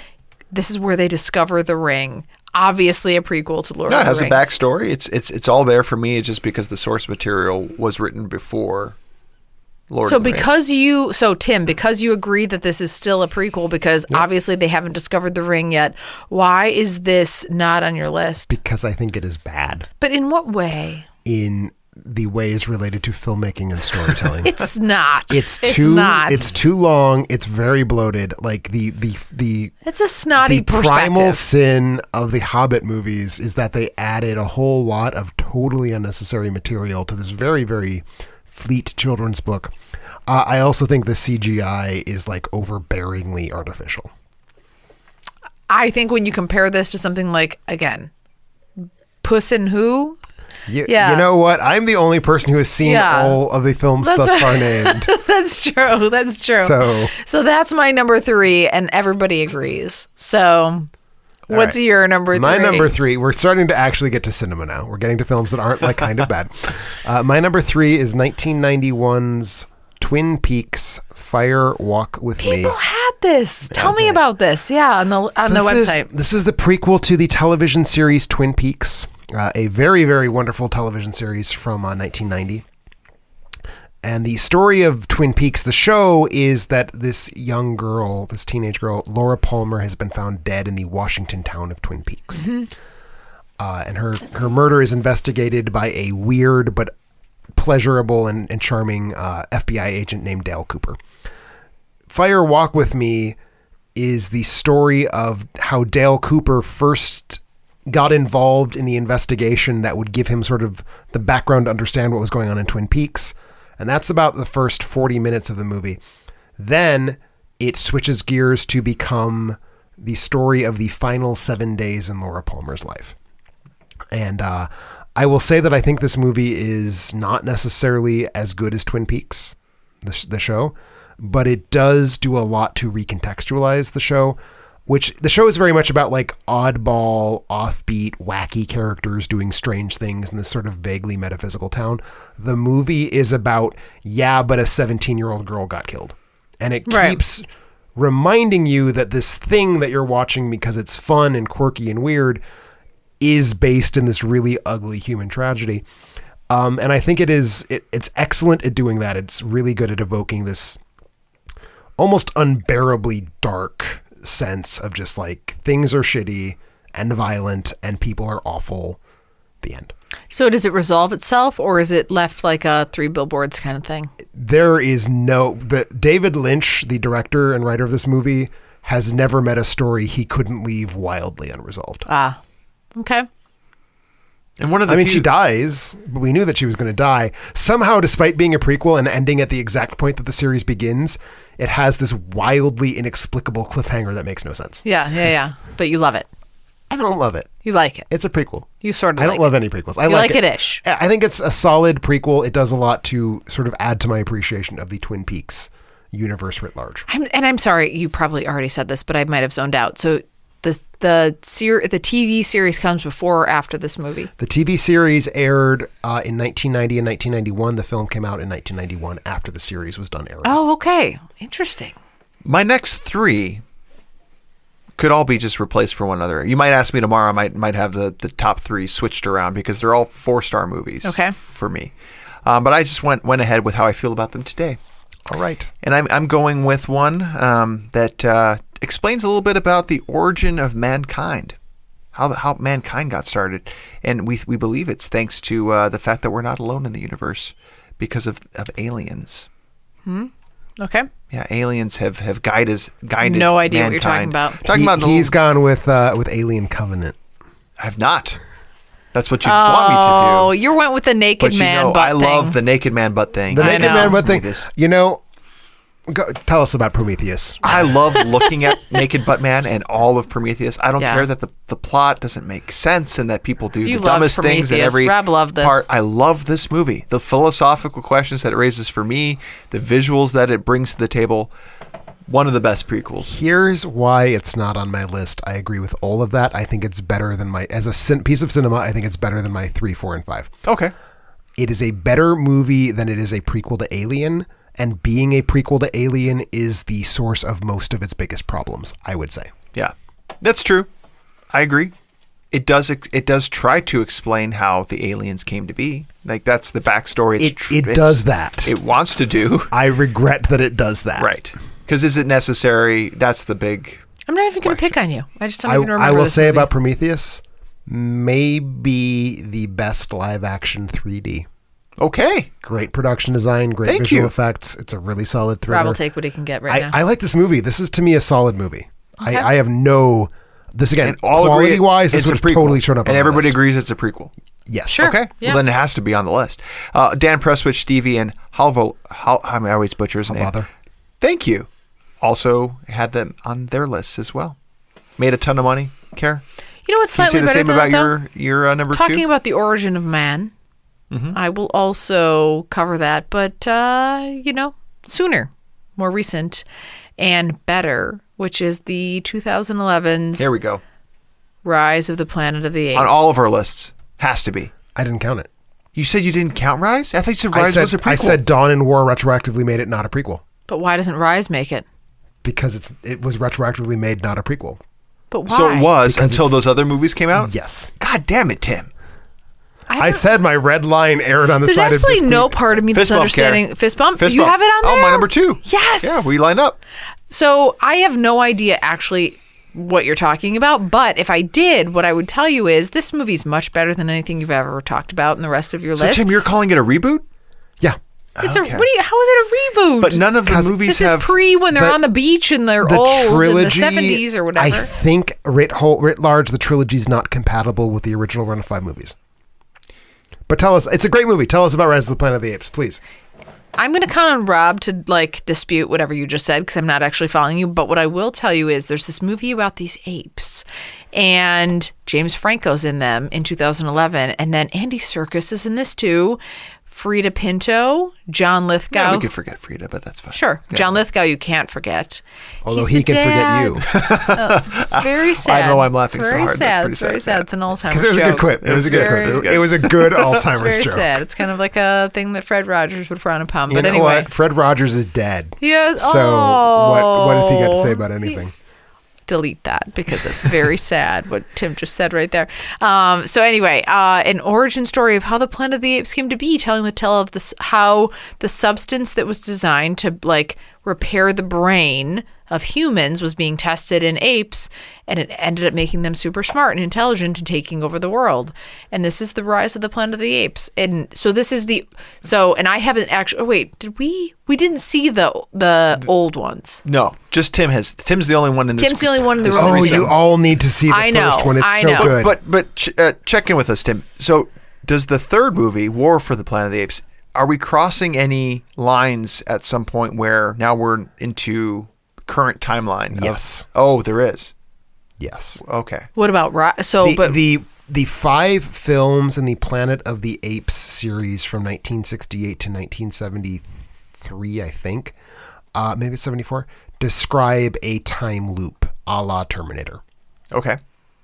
This is where they discover the ring. Obviously a prequel to Lord No, of it the has a Rings. backstory. It's all there for me. It's just because the source material was written before Lord So of the Rings. Tim, because you agree that this is still a prequel because obviously they haven't discovered the ring yet, why is this not on your list? Because I think it is bad But in what way? in the ways related to filmmaking and storytelling. It's not. It's too long. It's very bloated. Like it's a snotty the primal sin of the Hobbit movies is that they added a whole lot of totally unnecessary material to this very, very fleet children's book. I also think the CGI is like overbearingly artificial. I think when you compare this to something like, again, Puss and Who? You know what? I'm the only person who has seen all of the films thus far named. That's true. So that's my number 3, and everybody agrees. So what's your number 3? My number 3, we're starting to actually get to cinema now. We're getting to films that aren't like kind of bad. My number 3 is 1991's Twin Peaks Fire Walk With Me. People had this. Tell me about this. Yeah, on the website. This is the prequel to the television series Twin Peaks, a very, very wonderful television series from 1990. And the story of Twin Peaks, the show, is that this young girl, this teenage girl, Laura Palmer, has been found dead in the Washington town of Twin Peaks. Mm-hmm. And her murder is investigated by a weird but pleasurable and charming FBI agent named Dale Cooper. Fire Walk With Me is the story of how Dale Cooper first got involved in the investigation that would give him sort of the background to understand what was going on in Twin Peaks. And that's about the first 40 minutes of the movie. Then it switches gears to become the story of the final 7 days in Laura Palmer's life. And I will say that I think this movie is not necessarily as good as Twin Peaks, the show, but it does do a lot to recontextualize the show, which the show is very much about like oddball, offbeat, wacky characters doing strange things in this sort of vaguely metaphysical town. The movie is about, but a 17-year-old girl got killed. And it keeps reminding you that this thing that you're watching because it's fun and quirky and weird is based in this really ugly human tragedy. And I think it's excellent at doing that. It's really good at evoking this almost unbearably dark sense of just like things are shitty and violent and people are awful. The end. So does it resolve itself, or is it left like a 3 billboards kind of thing? There is David Lynch, the director and writer of this movie, has never met a story he couldn't leave wildly unresolved. Okay. And she dies, but we knew that she was going to die. Somehow, despite being a prequel and ending at the exact point that the series begins, it has this wildly inexplicable cliffhanger that makes no sense. Yeah. But you love it. I don't love it. You like it. It's a prequel. You sort of I don't love any prequels. I like it-ish. I think it's a solid prequel. It does a lot to sort of add to my appreciation of the Twin Peaks universe writ large. I'm sorry, you probably already said this, but I might have zoned out. So the TV series comes before or after this movie? The TV series aired in 1990 and 1991. The film came out in 1991 after the series was done airing. Oh, okay. Interesting. My next 3 could all be just replaced for one another. You might ask me tomorrow, I might have the top 3 switched around because they're all 4-star movies for me. But I just went ahead with how I feel about them today. All right. And I'm going with one that explains a little bit about the origin of mankind, how mankind got started. And we believe it's thanks to the fact that we're not alone in the universe because of aliens. Okay. Yeah, aliens have guided no idea mankind. What you're talking about. He's gone with Alien Covenant. I have not. That's what you want me to do. Oh, you went with the naked man butt thing. I love the naked man butt thing. The naked man butt thing. You know, tell us about Prometheus. I love looking at Naked Butt Man and all of Prometheus. I don't care that the plot doesn't make sense and that people do the dumbest things in every Rob loved this. part. I love this movie. The philosophical questions that it raises for me, the visuals that it brings to the table. One of the best prequels. Here's why it's not on my list. I agree with all of that. I think it's better than as a piece of cinema, I think it's better than my 3, 4, and 5. Okay. It is a better movie than it is a prequel to Alien. And being a prequel to Alien is the source of most of its biggest problems, I would say. Yeah, that's true. I agree. It does try to explain how the aliens came to be. Like, that's the backstory. It does that. It wants to do. I regret that it does that. Right. Because is it necessary? That's the big I'm not even going to pick on you. I just don't even remember I will this say movie. about Prometheus, maybe the best live action 3D. Okay. Great production design, great Thank visual you. effects. It's a really solid thriller. Rob will take what he can get right now. I like this movie. This is, to me, a solid movie. Okay. I have no... This, again, And all agree quality-wise, this it's a would have prequel. totally shown up on And the everybody list. agrees it's a prequel. Yes. Sure. Okay. Yeah. Well, then it has to be on the list. Dan Presswich, Stevie, and Halvo... I always butcher his name. Bother. Thank you. Also had them on their lists as well. Made a ton of money. Care? You know what's Can you slightly say the better same than about that, though? your number Talking 2? about the origin of man, I will also cover that, but sooner, more recent, and better, which is the 2011's Here we go. Rise of the Planet of the Apes. On all of our lists. Has to be. I didn't count it. You said you didn't count Rise? I thought you said Rise was a prequel. I said Dawn and War retroactively made it not a prequel. But why doesn't Rise make it? Because it was retroactively made not a prequel. But why? So it was Because until it's- those other movies came out? Yes. God damn it, Tim. I said my red line aired on the There's side of absolutely this no movie. part of me that's Fist bump, understanding. Karen. Fist bump? Fist You bump. have it on there? Oh, my number 2. Yes. Yeah, we line up. So I have no idea actually what you're talking about, but if I did, what I would tell you is this movie's much better than anything you've ever talked about in the rest of your So, list. Tim, you're calling it a reboot? Yeah. It's Okay. how is it a reboot? But none of the 'Cause movies this have... is pre when they're the- on the beach and they're The old trilogy, in the 70s or whatever. I think writ large, the trilogy is not compatible with the original run of 5 movies. But tell us, it's a great movie. Tell us about Rise of the Planet of the Apes, please. I'm going to count on Rob to dispute whatever you just said because I'm not actually following you. But what I will tell you is there's this movie about these apes, and James Franco's in them in 2011, and then Andy Serkis is in this too. Frida Pinto, John Lithgow. Yeah, we could forget Frida, but that's fine. Sure, Yeah. John Lithgow you can't forget. Although He's he the can dad. forget you. It's very sad. I know I'm laughing It's so very hard. That's sad. pretty It's very sad. sad. It's an Alzheimer's Because it was a joke. good quip. It was a good Very- quip. It was a good It's Alzheimer's very joke. sad. It's kind of like a thing that Fred Rogers would frown upon. You But know anyway. what? Fred Rogers is dead. Yeah. So what does he got to say about anything? Delete that because that's very sad what Tim just said right there. So anyway, an origin story of how the Planet of the Apes came to be, telling the tale of this, how the substance that was designed to repair the brain of humans was being tested in apes, and it ended up making them super smart and intelligent and taking over the world. And this is the Rise of the Planet of the Apes. And so this is and I haven't actually. Oh wait, did we? We didn't see the old ones. No, just Tim has. Tim's the only one in this. Tim's the only one in the room. Oh, Recent. you all need to see the I know, first one. It's I so know. good. But check in with us, Tim. So, does the third movie, War for the Planet of the Apes, are we crossing any lines at some point where now we're into current timeline? Yes. Oh, there is. Yes. Okay. What about The 5 films in the Planet of the Apes series from 1968 to 1973, I think, maybe it's 74, describe a time loop a la Terminator. Okay.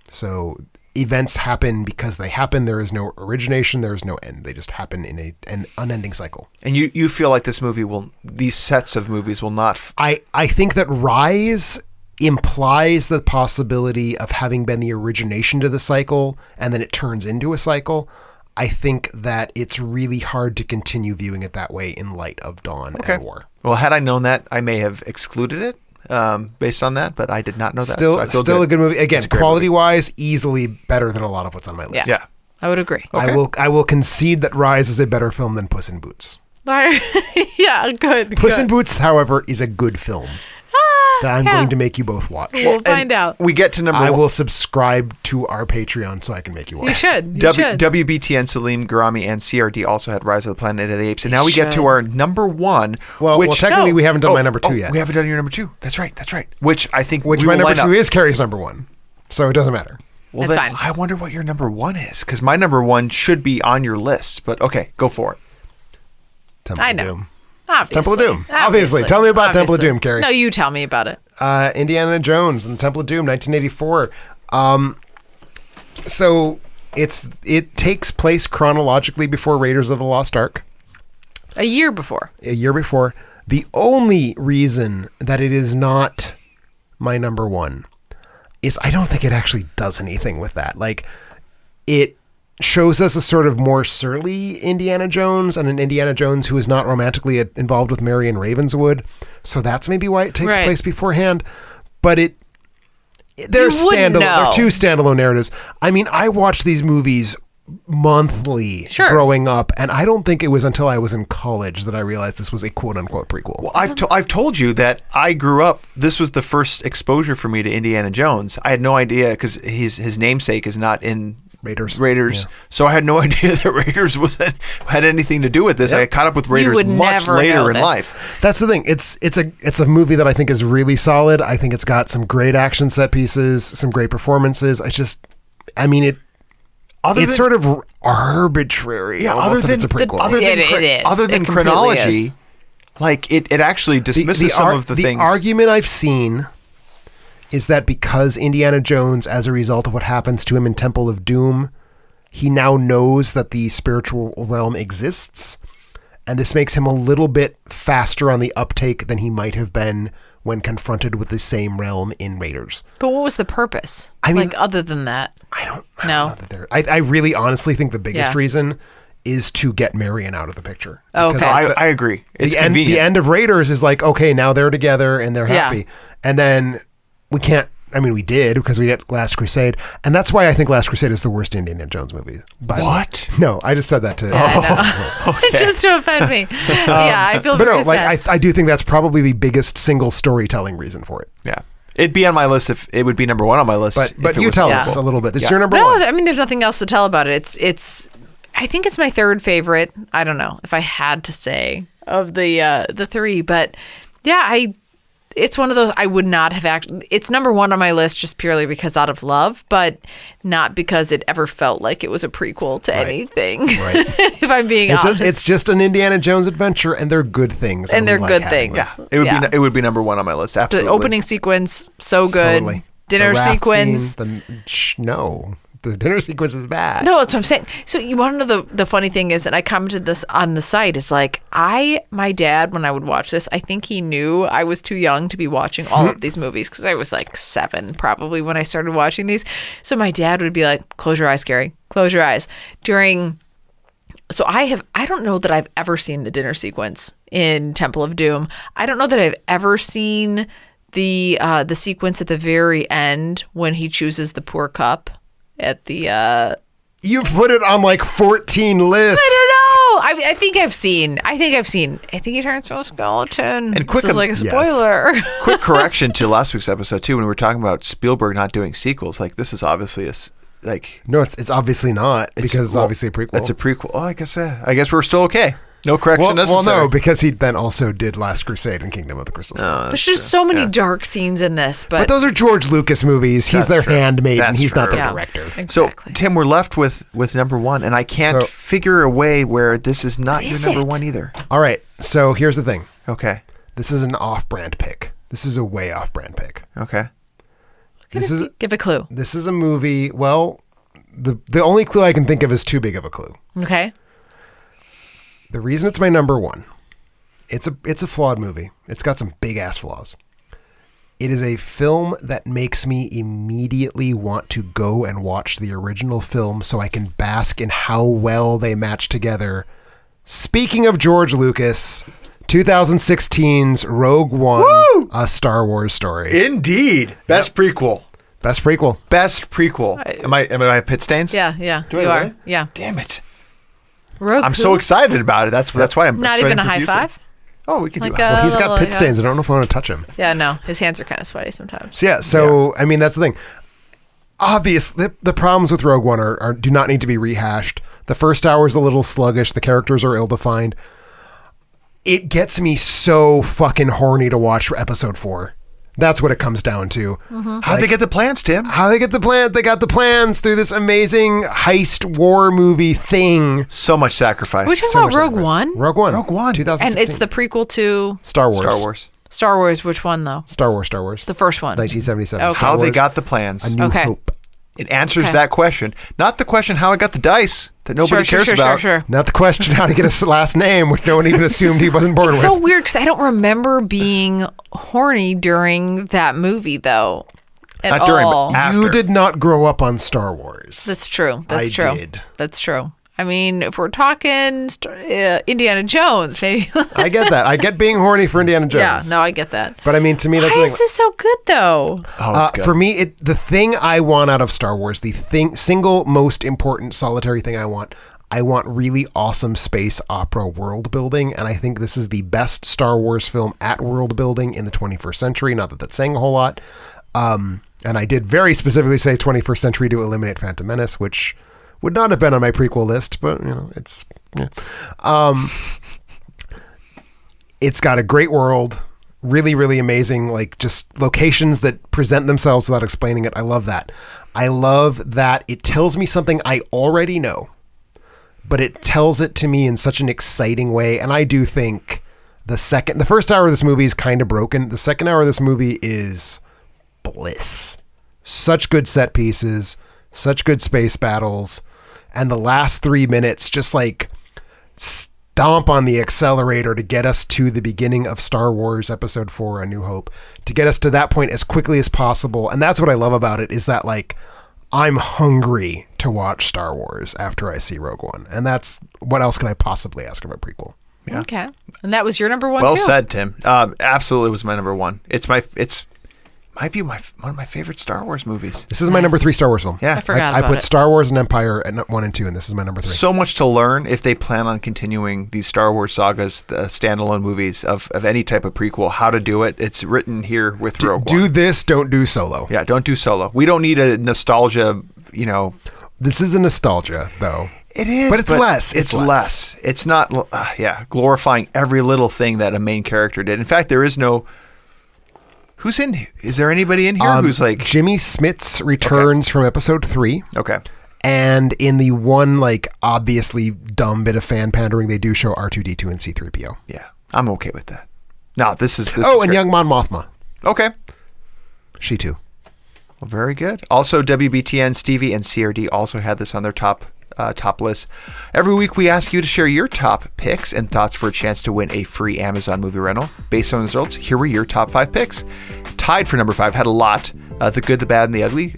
So events happen because they happen. There is no origination. There is no end. They just happen in an unending cycle. And you feel like these sets of movies will not... I think that Rise implies the possibility of having been the origination to the cycle and then it turns into a cycle. I think that it's really hard to continue viewing it that way in light of Dawn and War. Well, had I known that, I may have excluded it based on that, but I did not know that. Still, so I feel still good. a good movie. Again, It's a great quality-wise, easily better than a lot of what's on my list. Yeah. I would agree. Okay. I will concede that Rise is a better film than Puss in Boots. Yeah, good. Puss in Boots, however, is a good film that I'm going to make you both watch. We'll find out. We get to number I one. will subscribe to our Patreon so I can make you watch. You should. You should. WBTN, Salim Garami, and CRD also had Rise of the Planet of the Apes. And now we get to our number one. Well, technically, we haven't done my number 2 yet. We haven't done your number 2. That's right. Which I think Which we my will number line 2 up. is Carrie's number 1. So it doesn't matter. Well, That's then fine. I wonder what your number 1 is. Because my number 1 should be on your list. But okay, go for it. Temple I of know. Doom. Obviously. Temple of Doom. Obviously. Tell me about Temple of Doom, Carrie. No, you tell me about it. Indiana Jones and the Temple of Doom, 1984. So it takes place chronologically before Raiders of the Lost Ark. A year before. A year before. The only reason that it is not my number 1 is I don't think it actually does anything with that. Like, it shows us a sort of more surly Indiana Jones and an Indiana Jones who is not romantically involved with Marion Ravenswood. So that's maybe why it takes Right. place beforehand. But they're You wouldn't know. two standalone narratives. I mean, I watched these movies monthly Sure. growing up, and I don't think it was until I was in college that I realized this was a quote-unquote prequel. Well, I've told you that I grew up. This was the first exposure for me to Indiana Jones. I had no idea because his namesake is not in Raiders. Yeah. So I had no idea that Raiders had anything to do with this. I caught up with Raiders would much never know later in this. life. That's the thing. It's a movie that I think is really solid. I think it's got some great action set pieces, some great performances. It's sort of arbitrary. Yeah, almost that it's a prequel. It is. Other than It completely chronology, is. like it actually dismisses some of the things. The argument I've seen is that because Indiana Jones, as a result of what happens to him in Temple of Doom, he now knows that the spiritual realm exists, and this makes him a little bit faster on the uptake than he might have been when confronted with the same realm in Raiders. But what was the purpose? I mean, other than that? I don't No. know that there- I really honestly think the biggest Yeah. reason is to get Marion out of the picture. Okay. Because I agree. It's the end, convenient. the end of Raiders is like, okay, now they're together and they're Yeah. happy. And then we can't, I mean, we did because we get Last Crusade. And that's why I think Last Crusade is the worst Indiana Jones movie. What? No, I just said that to Just to offend me. Yeah, I feel But very no, sad. I do think that's probably the biggest single storytelling reason for it. Yeah, it'd be on my list if it would be number one on my list. But if it you was tell a us prequel. a little bit. This is Yeah. your number No, one. I mean, there's nothing else to tell about it. It's. I think it's my third favorite. I don't know if I had to say of the three, but yeah, it's one of those I would not have actually. It's number one on my list just purely because out of love, but not because it ever felt like it was a prequel to anything. Right. If I'm being honest, It's just an Indiana Jones adventure, and they're good things. And we they're like good having things. them. It would be number one on my list. Absolutely. the opening sequence so good. Totally. Dinner The raft sequence. scene, no, the dinner sequence is bad. No, that's what I'm saying. So you want to know the funny thing is, and I commented this on the site, is like my dad, when I would watch this, I think he knew I was too young to be watching all of these movies because I was like 7 probably when I started watching these. So my dad would be like, close your eyes, Gary, close your eyes. So I don't know that I've ever seen the dinner sequence in Temple of Doom. I don't know that I've ever seen the sequence at the very end when he chooses the poor cup at the You've put it on like 14 lists. I don't know. I think I've seen. I think he turns to a skeleton. And quick- this is like a yes. spoiler. Quick correction to last week's episode too, when we were talking about Spielberg not doing sequels. Like this is obviously No, it's obviously not because it's obviously a prequel. It's a prequel. Oh, I guess we're still okay. No correction well, necessary. no, because he then also did Last Crusade and Kingdom of the Crystal Skull. There's just so many dark scenes in this, But those are George Lucas movies. He's That's their true. handmaiden. That's He's not true. their Yeah. director. So exactly. Tim, we're left with number one, and I can't So- figure a way where this is not your is number it? one either. All right. So here's the thing. Okay. This is an off-brand pick. This is a way off-brand pick. Okay. Give a clue. This is a movie. Well, the only clue I can think of is too big of a clue. Okay. The reason it's my number one, it's a flawed movie. It's got some big ass flaws. It is a film that makes me immediately want to go and watch the original film so I can bask in how well they match together. Speaking of George Lucas, 2016's Rogue One, a Star Wars story. Indeed. Best prequel. Best prequel. Best prequel. Am I pit stains? Yeah. Do I You are. really? Yeah. Damn it. Rogue I'm so excited about it. That's why I'm Not it's even a very high confusing. five. Oh, we can Like do it. a- He's got little, pit yeah. stains. I don't know if I want to touch him. Yeah. No, his hands are kind of sweaty sometimes. So I mean, that's the thing. Obviously, the problems with Rogue One are do not need to be rehashed. The first hour is a little sluggish. The characters are ill-defined. It gets me so fucking horny to watch Episode 4. That's what it comes down to. How'd they get the plans, Tim? How they get the plan? They got the plans through this amazing heist war movie thing. So much sacrifice. Which is So about much Rogue sacrifice. One, Rogue One. Rogue One. 2016. and it's the prequel to Star Wars. Star Wars. Star Wars. Which one though? Star Wars. The first one. 1977. Okay. Star How they Wars, got the plans. A New Okay. Hope. It answers Okay. that question. Not the question how I got the dice that nobody cares about. Sure. Not the question how to get a last name, which no one even assumed he wasn't born It's with. so weird because I don't remember being horny during that movie though. At Not during, but all. after. You did not grow up on Star Wars. That's true. That's I true. did. That's true. I mean, if we're talking Indiana Jones, maybe. I get that. I get being horny for Indiana Jones. Yeah, no, I get that. But I mean, to me, that's Why is this so good, though? it's good. For me, the thing I want out of Star Wars, the single most important solitary thing I want really awesome space opera world building, and I think this is the best Star Wars film at world building in the 21st century. Not that that's saying a whole lot. And I did very specifically say 21st century to eliminate Phantom Menace, which would not have been on my prequel list, but it's it's got a great world, really, really amazing, like just locations that present themselves without explaining it. I love that. I love that it tells me something I already know, but it tells it to me in such an exciting way. And I do think the first hour of this movie is kind of broken. The second hour of this movie is bliss. Such good set pieces, such good space battles, and the last 3 minutes just like stomp on the accelerator to get us to the beginning of Star Wars Episode 4, A New Hope, to get us to that point as quickly as possible. And that's what I love about it, is that like I'm hungry to watch Star Wars after I see Rogue One. And that's, what else can I possibly ask of a prequel? Yeah. Okay. And that was your number one, Well too? said, Tim. Absolutely was my number one. Might be one of my favorite Star Wars movies. This is my number 3 Star Wars film. Yeah. I forgot I about put it. Star Wars and Empire at 1 and 2, and this is my number 3. So much to learn if they plan on continuing these Star Wars sagas, the standalone movies of any type of prequel, how to do it. It's written here with Rogue One. Do this, don't do Solo. Yeah, don't do Solo. We don't need a nostalgia, This is a nostalgia, though. It is, But it's less. It's less. It's not, glorifying every little thing that a main character did. In fact, there is no... Is there anybody in here who's like... Jimmy Smits returns from Episode 3. Okay. And in the one, like, obviously dumb bit of fan pandering, they do show R2-D2 and C-3PO. Yeah, I'm okay with that. No, this is and great. Young Mon Mothma. Okay. She too. Well, very good. Also, WBTN, Stevie, and CRD also had this on their top list. Every week, we ask you to share your top picks and thoughts for a chance to win a free Amazon movie rental. Based on the results, here were your top 5 picks. Tied for number 5, had a lot. The Good, the Bad, and the Ugly.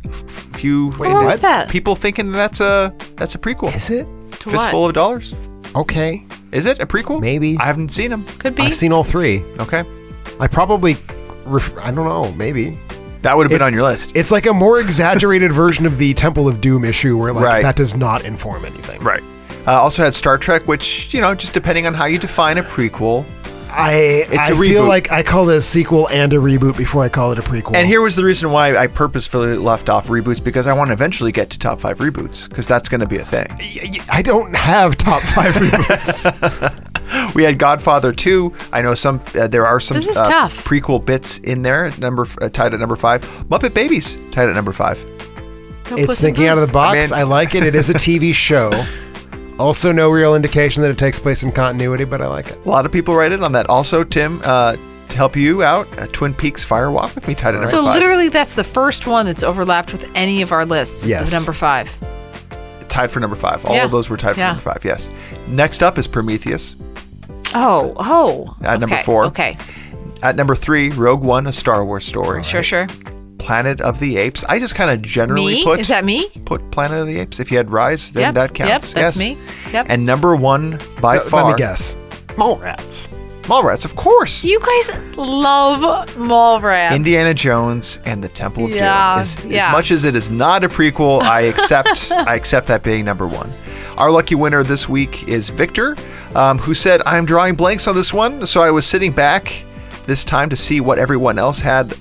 Few What was that? people thinking that's a prequel. Is it? To Fistful what? of Dollars. Okay. Is it a prequel? Maybe. I haven't seen them. Could be. I've seen all 3. Okay. I probably... I don't know. Maybe. That would have been on your list. It's like a more exaggerated version of the Temple of Doom issue where like Right. that does not inform anything. Right. Also had Star Trek, which, just depending on how you define a prequel. I a feel reboot. like I call it a sequel and a reboot before I call it a prequel. And here was the reason why I purposefully left off reboots, because I want to eventually get to top 5 reboots, because that's going to be a thing. I don't have top 5 reboots. We had Godfather 2. I know there are some This is tough. prequel bits in there, tied at number 5. Muppet Babies, tied at number 5. No It's Puss and thinking out of the Boots. box. I mean- I like it. It is a TV show. Also, no real indication that it takes place in continuity, but I like it. A lot of people write in on that. Also, Tim, to help you out, Twin Peaks Fire Walk with Me, tied at number So 5. literally, that's the first one that's overlapped with any of our lists. Is Yes. the number 5. Tied for number 5. All Yeah. of those were tied for Yeah. number 5, yes. Next up is Prometheus. Oh. At number okay, 4. Okay. At number 3, Rogue One, A Star Wars Story. Sure. Planet of the Apes. I just kind of generally Me? put... Is that me? Put Planet of the Apes. If you had Rise, then Yep, that counts. Yep, that's yes. me. Yep. And number 1 by far... Let me guess. Mallrats. Mallrats, of course. You guys love Mallrats. Indiana Jones and the Temple of Yeah, Doom. As yeah. much as it is not a prequel, I accept that being number 1. Our lucky winner this week is Victor, who said, I'm drawing blanks on this one, so I was sitting back this time to see what everyone else had,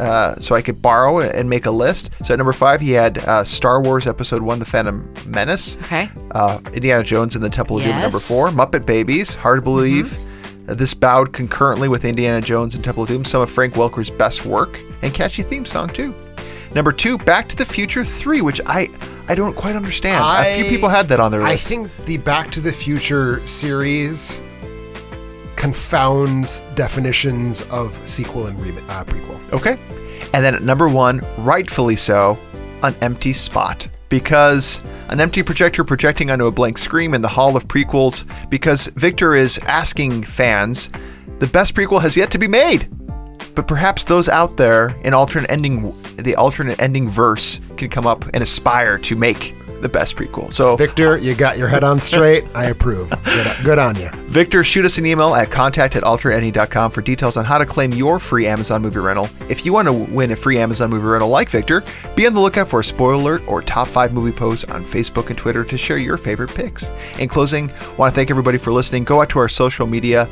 so I could borrow and make a list. So at number 5, he had Star Wars Episode 1, The Phantom Menace. Okay. Indiana Jones and the Temple of Doom at number Yes. 4. Muppet Babies, hard to believe. This bowed concurrently with Indiana Jones and Temple of Doom, some of Frank Welker's best work, and catchy theme song too. Number 2, Back to the Future 3, which I don't quite understand. A few people had that on their I list. think the Back to the Future series confounds definitions of sequel and prequel. Okay. And then at number 1, rightfully so, An Empty Spot. Because an empty projector projecting onto a blank screen in the Hall of Prequels, because Victor is asking fans, the best prequel has yet to be made. But perhaps those out there in the alternate ending verse can come up and aspire to make the best prequel. So Victor, you got your head on straight. I approve. Good on you. Victor, shoot us an email at contact@alternatending.com for details on how to claim your free Amazon movie rental. If you want to win a free Amazon movie rental like Victor, be on the lookout for a spoiler alert or top 5 movie posts on Facebook and Twitter to share your favorite picks. In closing, I want to thank everybody for listening. Go out to our social media,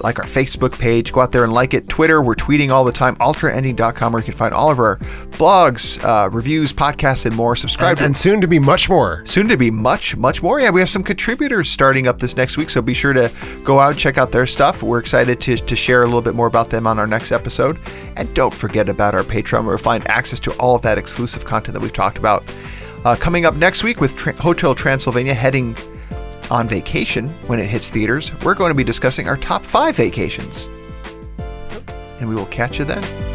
like our Facebook page. Go out there and like it. Twitter, we're tweeting all the time. alternatending.com, where you can find all of our blogs, reviews, podcasts, and more. Subscribe and soon to be much more. Soon to be much, much more. Yeah, we have some contributors starting up this next week, so be sure to go out and check out their stuff. We're excited to share a little bit more about them on our next episode. And don't forget about our Patreon, where you'll find access to all of that exclusive content that we've talked about. Coming up next week with Hotel Transylvania heading on vacation when it hits theaters, we're going to be discussing our top 5 vacations. And we will catch you then.